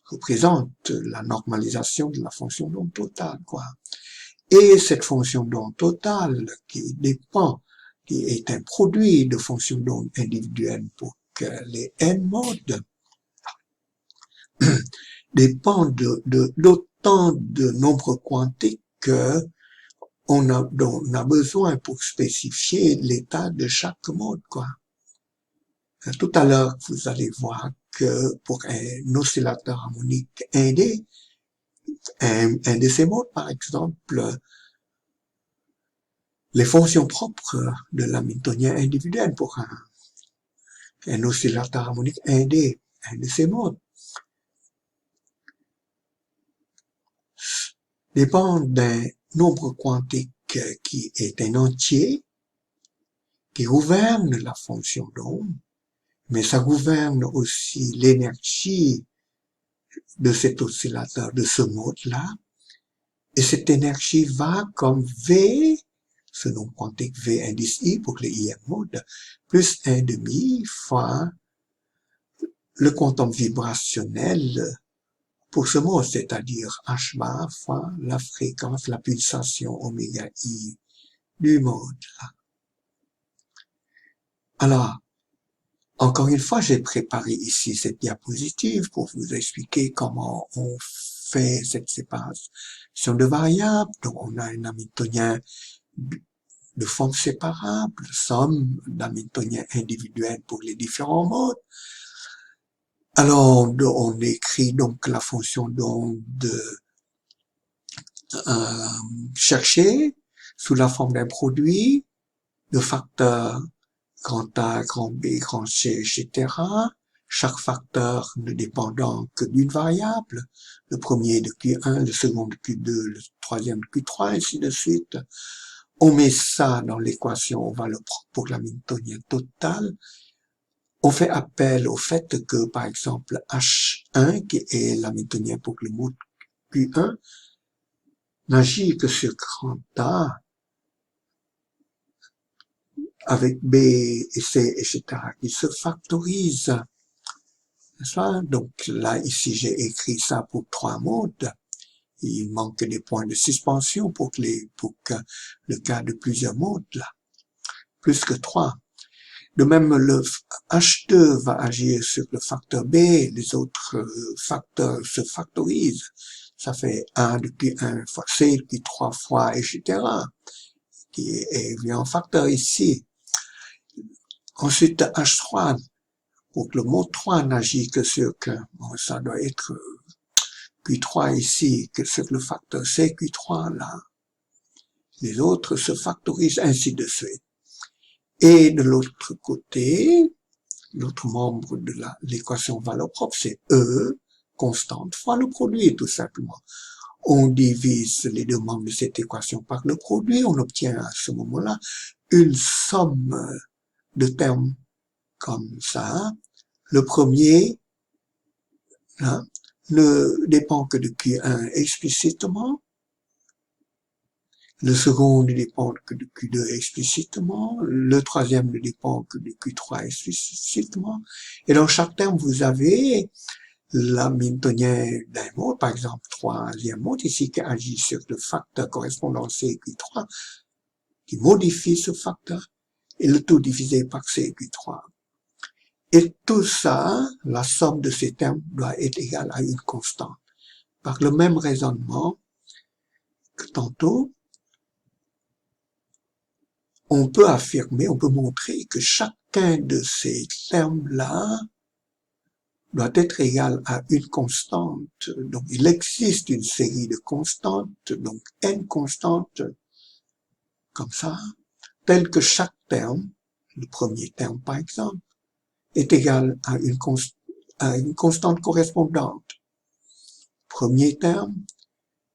[SPEAKER 1] représente la normalisation de la fonction d'onde totale, quoi. Et cette fonction d'onde totale qui est un produit de fonctions d'onde individuelles pour que les n modes dépend d'autant de nombres quantiques que dont on a besoin pour spécifier l'état de chaque mode, quoi. Tout à l'heure, vous allez voir que pour un oscillateur harmonique indé, un de ces modes, par exemple, les fonctions propres de l'hamiltonien individuel pour un oscillateur harmonique indé, un de ces modes, dépend d'un nombre quantique qui est un entier, qui gouverne la fonction d'onde, mais ça gouverne aussi l'énergie de cet oscillateur, de ce mode-là, et cette énergie va comme V, ce nombre quantique V indice I pour le IM mode, plus 1,5 fois le quantum vibrationnel pour ce mode, c'est-à-dire H bar fois la fréquence, la pulsation oméga I du mode. Alors, encore une fois, j'ai préparé ici cette diapositive pour vous expliquer comment on fait cette séparation de variables. Donc, on a un hamiltonien de forme séparable, somme d'hamiltoniens individuels pour les différents modes. Alors, on écrit donc la fonction d'onde cherchée sous la forme d'un produit de facteurs grand A, grand B, grand C, etc. Chaque facteur ne dépendant que d'une variable. Le premier de Q1, le second de Q2, le troisième de Q3, ainsi de suite. On met ça dans l'équation, on va le prendre pour l'hamiltonien total. On fait appel au fait que, par exemple, H1, qui est l'hamiltonien pour le mode Q1, n'agit que sur grand A, avec B et C, etc., qui se factorisent. Donc là, ici, j'ai écrit ça pour 3 modes. Il manque des points de suspension pour que le cas de plusieurs modes, là. Plus que 3. De même, le H2 va agir sur le facteur B, les autres facteurs se factorisent. Ça fait 1 depuis 1 fois C, depuis 3 fois, etc., qui est vu en facteur ici. Ensuite, H3, pour que le mode 3 n'agit que sur que, bon, ça doit être Q3 ici, que c'est le facteur c'est Q3 là. Les autres se factorisent ainsi de suite. Et de l'autre côté, l'autre membre de l'équation valeur propre, c'est E, constante, fois le produit, tout simplement. On divise les deux membres de cette équation par le produit, on obtient à ce moment-là une somme de termes comme ça. Le premier hein, ne dépend que de Q1 explicitement. Le second ne dépend que de Q2 explicitement. Le troisième ne dépend que de Q3 explicitement. Et dans chaque terme, vous avez l'hamiltonien d'un mode, par exemple, troisième mode ici, qui agit sur le facteur correspondant CQ3, qui modifie ce facteur, et le tout divisé par CQ3. Et tout ça, la somme de ces termes doit être égale à une constante. Par le même raisonnement que tantôt, on peut affirmer, on peut montrer que chacun de ces termes-là doit être égal à une constante. Donc, il existe une série de constantes, donc n constantes, comme ça, telles que chaque terme, le premier terme par exemple, est égal à une constante correspondante. Premier terme,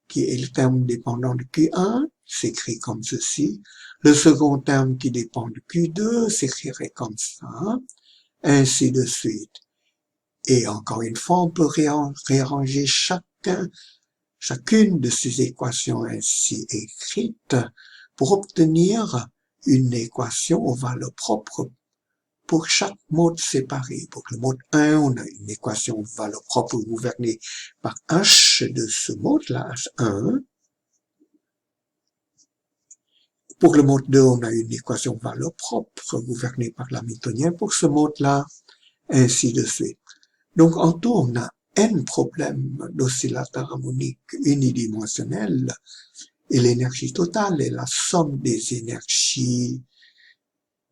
[SPEAKER 1] qui est le terme dépendant de Q1, s'écrit comme ceci. Le second terme qui dépend de Q2 s'écrirait comme ça, ainsi de suite. Et encore une fois, on peut réarranger chacune de ces équations ainsi écrites pour obtenir une équation aux valeurs propres pour chaque mode séparé. Pour le mode 1, on a une équation aux valeurs propres gouvernée par H de ce mode-là, H1. Pour le mode 2, on a une équation valeur propre gouvernée par l'hamiltonien pour ce mode-là, ainsi de suite. Donc, en tout, on a n problèmes d'oscillateur harmonique unidimensionnel et l'énergie totale est la somme des énergies,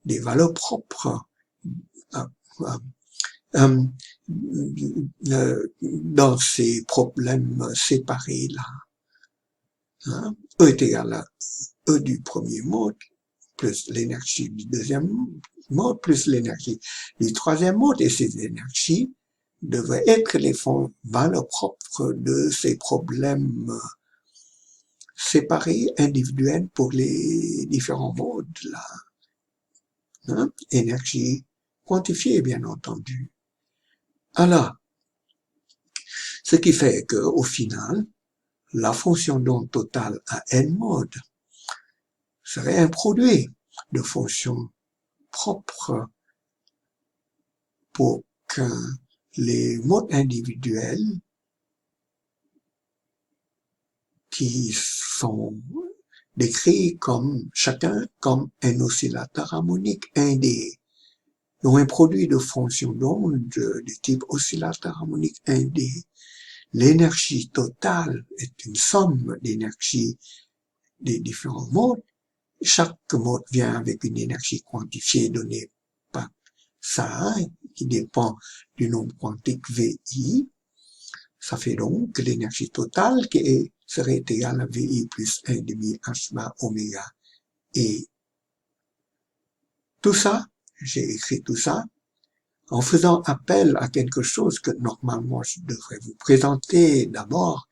[SPEAKER 1] des valeurs propres dans ces problèmes séparés-là. Hein? E est égal à E du premier mode plus l'énergie du deuxième mode plus l'énergie du troisième mode et ces énergies devraient être les valeurs propres de ces problèmes séparés, individuels pour les différents modes là. Hein? Énergie quantifiée, bien entendu. Alors, ce qui fait que au final, la fonction d'onde totale à n modes serait un produit de fonctions propres pour que les modes individuels qui sont décrits comme chacun comme un oscillateur harmonique indé, donc un produit de fonctions d'onde de type oscillateur harmonique indé. L'énergie totale est une somme d'énergie des différents modes. Chaque mode vient avec une énergie quantifiée donnée par ça, qui dépend du nombre quantique VI. Ça fait donc que l'énergie totale qui serait égale à VI plus 1 demi H bar oméga. Et tout ça, j'ai écrit tout ça, en faisant appel à quelque chose que normalement je devrais vous présenter d'abord,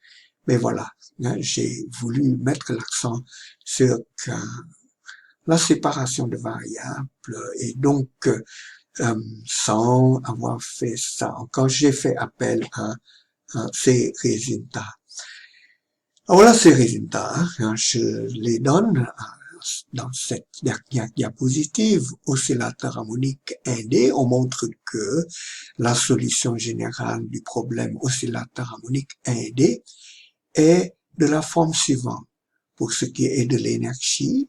[SPEAKER 1] mais voilà, hein, j'ai voulu mettre l'accent sur la séparation de variables et donc sans avoir fait ça, quand j'ai fait appel à ces résultats. Voilà ces résultats, hein, je les donne dans cette dernière diapositive, oscillateur harmonique indé, on montre que la solution générale du problème oscillateur harmonique indé est de la forme suivante. Pour ce qui est de l'énergie,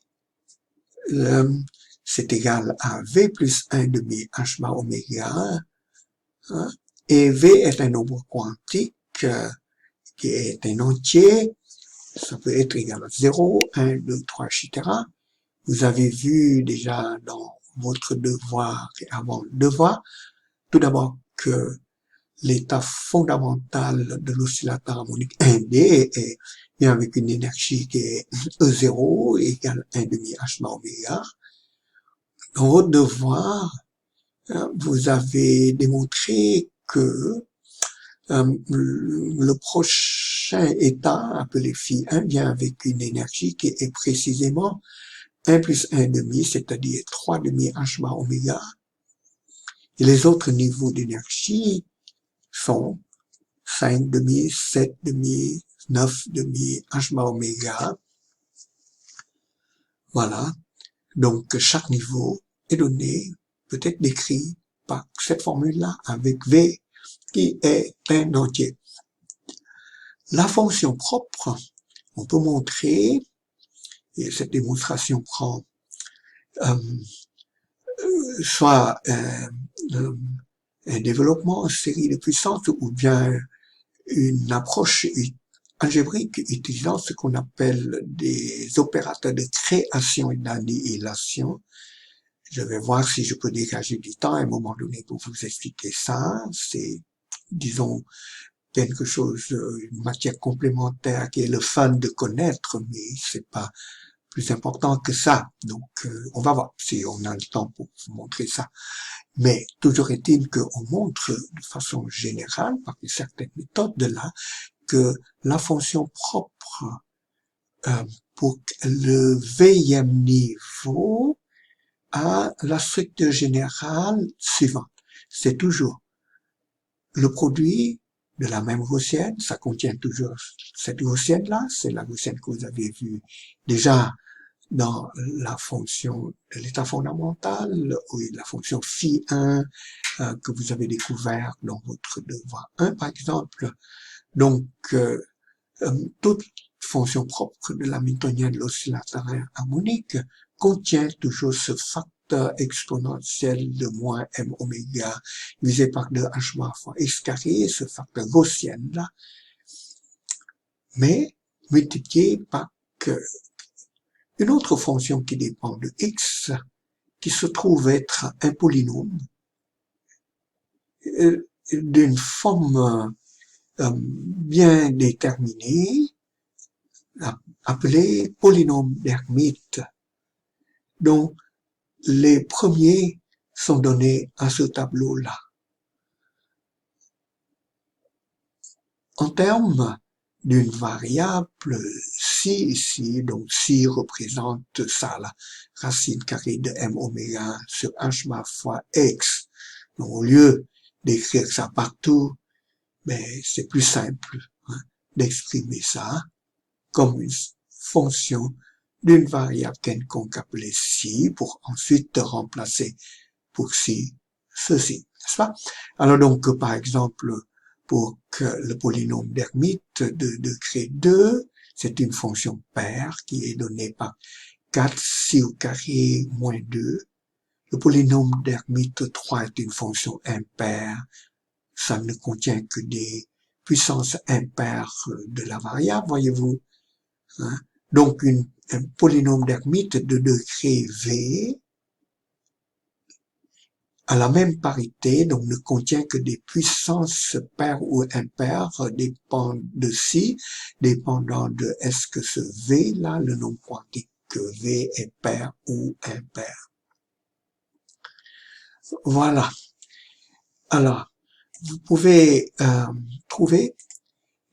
[SPEAKER 1] c'est égal à V plus 1 demi H bar oméga, hein, et V est un nombre quantique qui est un entier, ça peut être égal à 0, 1, 2, 3, etc. Vous avez vu déjà dans votre devoir et avant le devoir, tout d'abord que l'état fondamental de l'oscillateur harmonique 1D est bien avec une énergie qui est E0 égale 1 demi H bar oméga. Dans votre devoir, vous avez démontré que le prochain état, appelé phi 1, vient avec une énergie qui est précisément 1 plus 1 demi, c'est-à-dire 3 demi H bar oméga. Et les autres niveaux d'énergie sont 5 demi, 7 demi, 9 demi H bar oméga. Voilà. Donc, chaque niveau est donné, peut être décrit par cette formule-là avec V qui est un entier. La fonction propre, on peut montrer, et cette démonstration prend soit un développement en série de puissance ou bien une approche algébrique utilisant ce qu'on appelle des opérateurs de création et d'annihilation. Je vais voir si je peux dégager du temps à un moment donné pour vous expliquer ça. C'est, disons, quelque chose, une matière complémentaire qui est le fun de connaître, mais c'est pas plus important que ça. Donc, on va voir si on a le temps pour vous montrer ça. Mais toujours est-il qu'on montre de façon générale, par une certaine méthode de là, que la fonction propre pour le vème niveau a la structure générale suivante. C'est toujours le produit de la même gaussienne, ça contient toujours cette gaussienne-là, c'est la gaussienne que vous avez vue déjà dans la fonction de l'état fondamental, ou la fonction phi 1 que vous avez découvert dans votre devoir 1 par exemple. Donc, toute fonction propre de l'hamiltonienne de l'oscillateur harmonique contient toujours ce facteur exponentiel de moins m oméga divisé par 2h bar fois x carré, ce facteur gaussien là, mais multiplié par une autre fonction qui dépend de x, qui se trouve être un polynôme d'une forme bien déterminée, appelé polynôme d'Hermite, dont les premiers sont donnés à ce tableau-là. En termes d'une variable si ici, donc si représente ça, la racine carrée de m oméga sur h bar fois x. Donc, au lieu d'écrire ça partout, mais c'est plus simple d'exprimer ça comme une fonction d'une variable quelconque appelée si, pour ensuite remplacer pour si, ceci, n'est-ce pas? Alors donc, par exemple, pour que le polynôme d'Hermite de degré 2, c'est une fonction paire qui est donnée par 4 si au carré moins 2. Le polynôme d'Hermite 3 est une fonction impaire. Ça ne contient que des puissances impaires de la variable, voyez-vous. Hein? Donc, un polynôme d'Hermite de degré V à la même parité, donc ne contient que des puissances paires ou impaires dépendant de si, dépendant de est-ce que ce V là, le nombre quantique que V est pair ou impair. Voilà. Alors, vous pouvez trouver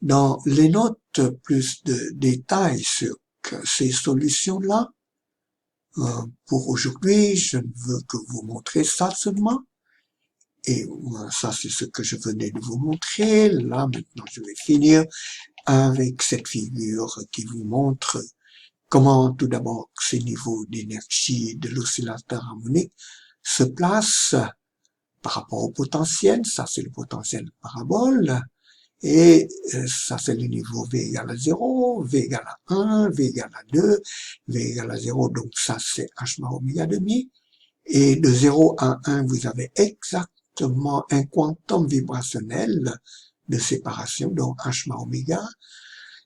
[SPEAKER 1] dans les notes plus de détails sur ces solutions-là. Pour aujourd'hui, je ne veux que vous montrer ça seulement. Et ça, c'est ce que je venais de vous montrer. Là, maintenant, je vais finir avec cette figure qui vous montre comment, tout d'abord, ces niveaux d'énergie de l'oscillateur harmonique se placent par rapport au potentiel. Ça, c'est le potentiel parabole. Et ça, c'est le niveau V égale à 0, V égale à 1, V égale à 2, V égale à 0. Donc, ça, c'est H bar oméga demi. Et de 0 à 1, vous avez exactement un quantum vibrationnel de séparation, donc H bar oméga.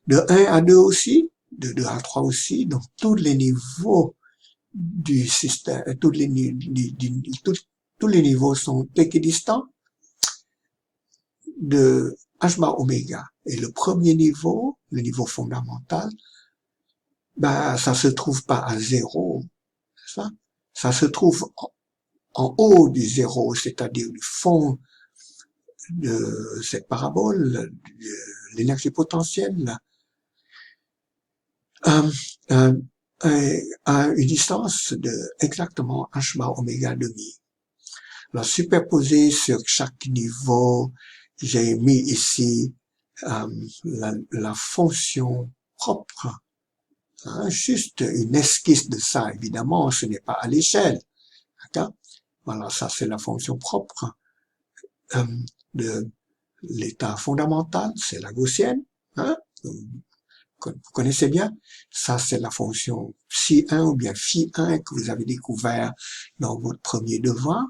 [SPEAKER 1] De 1 à 2 aussi, de 2 à 3 aussi. Donc, tous les niveaux du système, tous les niveaux sont équidistants. de H bar oméga. Et le premier niveau, le niveau fondamental, ben, ça se trouve pas à zéro, ça se trouve en haut du zéro, c'est-à-dire du fond de cette parabole, de l'énergie potentielle, euh, euh, à une distance de exactement H bar oméga demi. Alors, superposé sur chaque niveau, j'ai mis ici la fonction propre. Hein, juste une esquisse de ça, évidemment, ce n'est pas à l'échelle. D'accord? Voilà, ça c'est la fonction propre de l'état fondamental, c'est la gaussienne. Hein? Vous connaissez bien. Ça c'est la fonction psi1 ou bien phi1 que vous avez découvert dans votre premier devoir.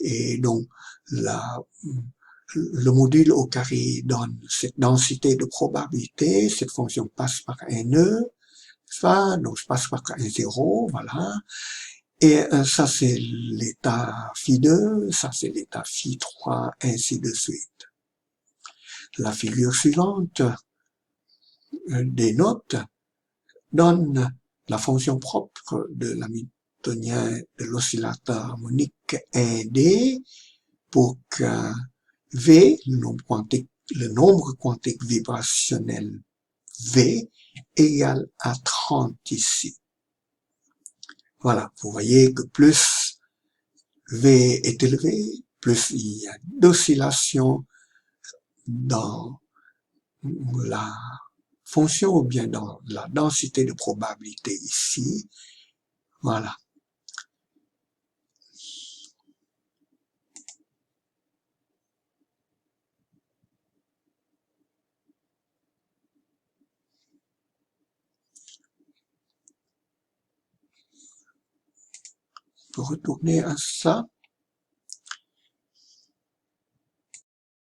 [SPEAKER 1] Et donc, le module au carré donne cette densité de probabilité, cette fonction passe par NE, ça, donc je passe par N0, voilà. Et ça c'est l'état phi2, ça c'est l'état phi3, ainsi de suite. La figure suivante dénote, donne la fonction propre de l'hamiltonien de l'oscillateur harmonique ND pour que V, le nombre quantique vibrationnel V égale à 30 ici. Voilà, vous voyez que plus V est élevé, plus il y a d'oscillation dans la fonction ou bien dans la densité de probabilité ici. Voilà. On peut retourner à ça.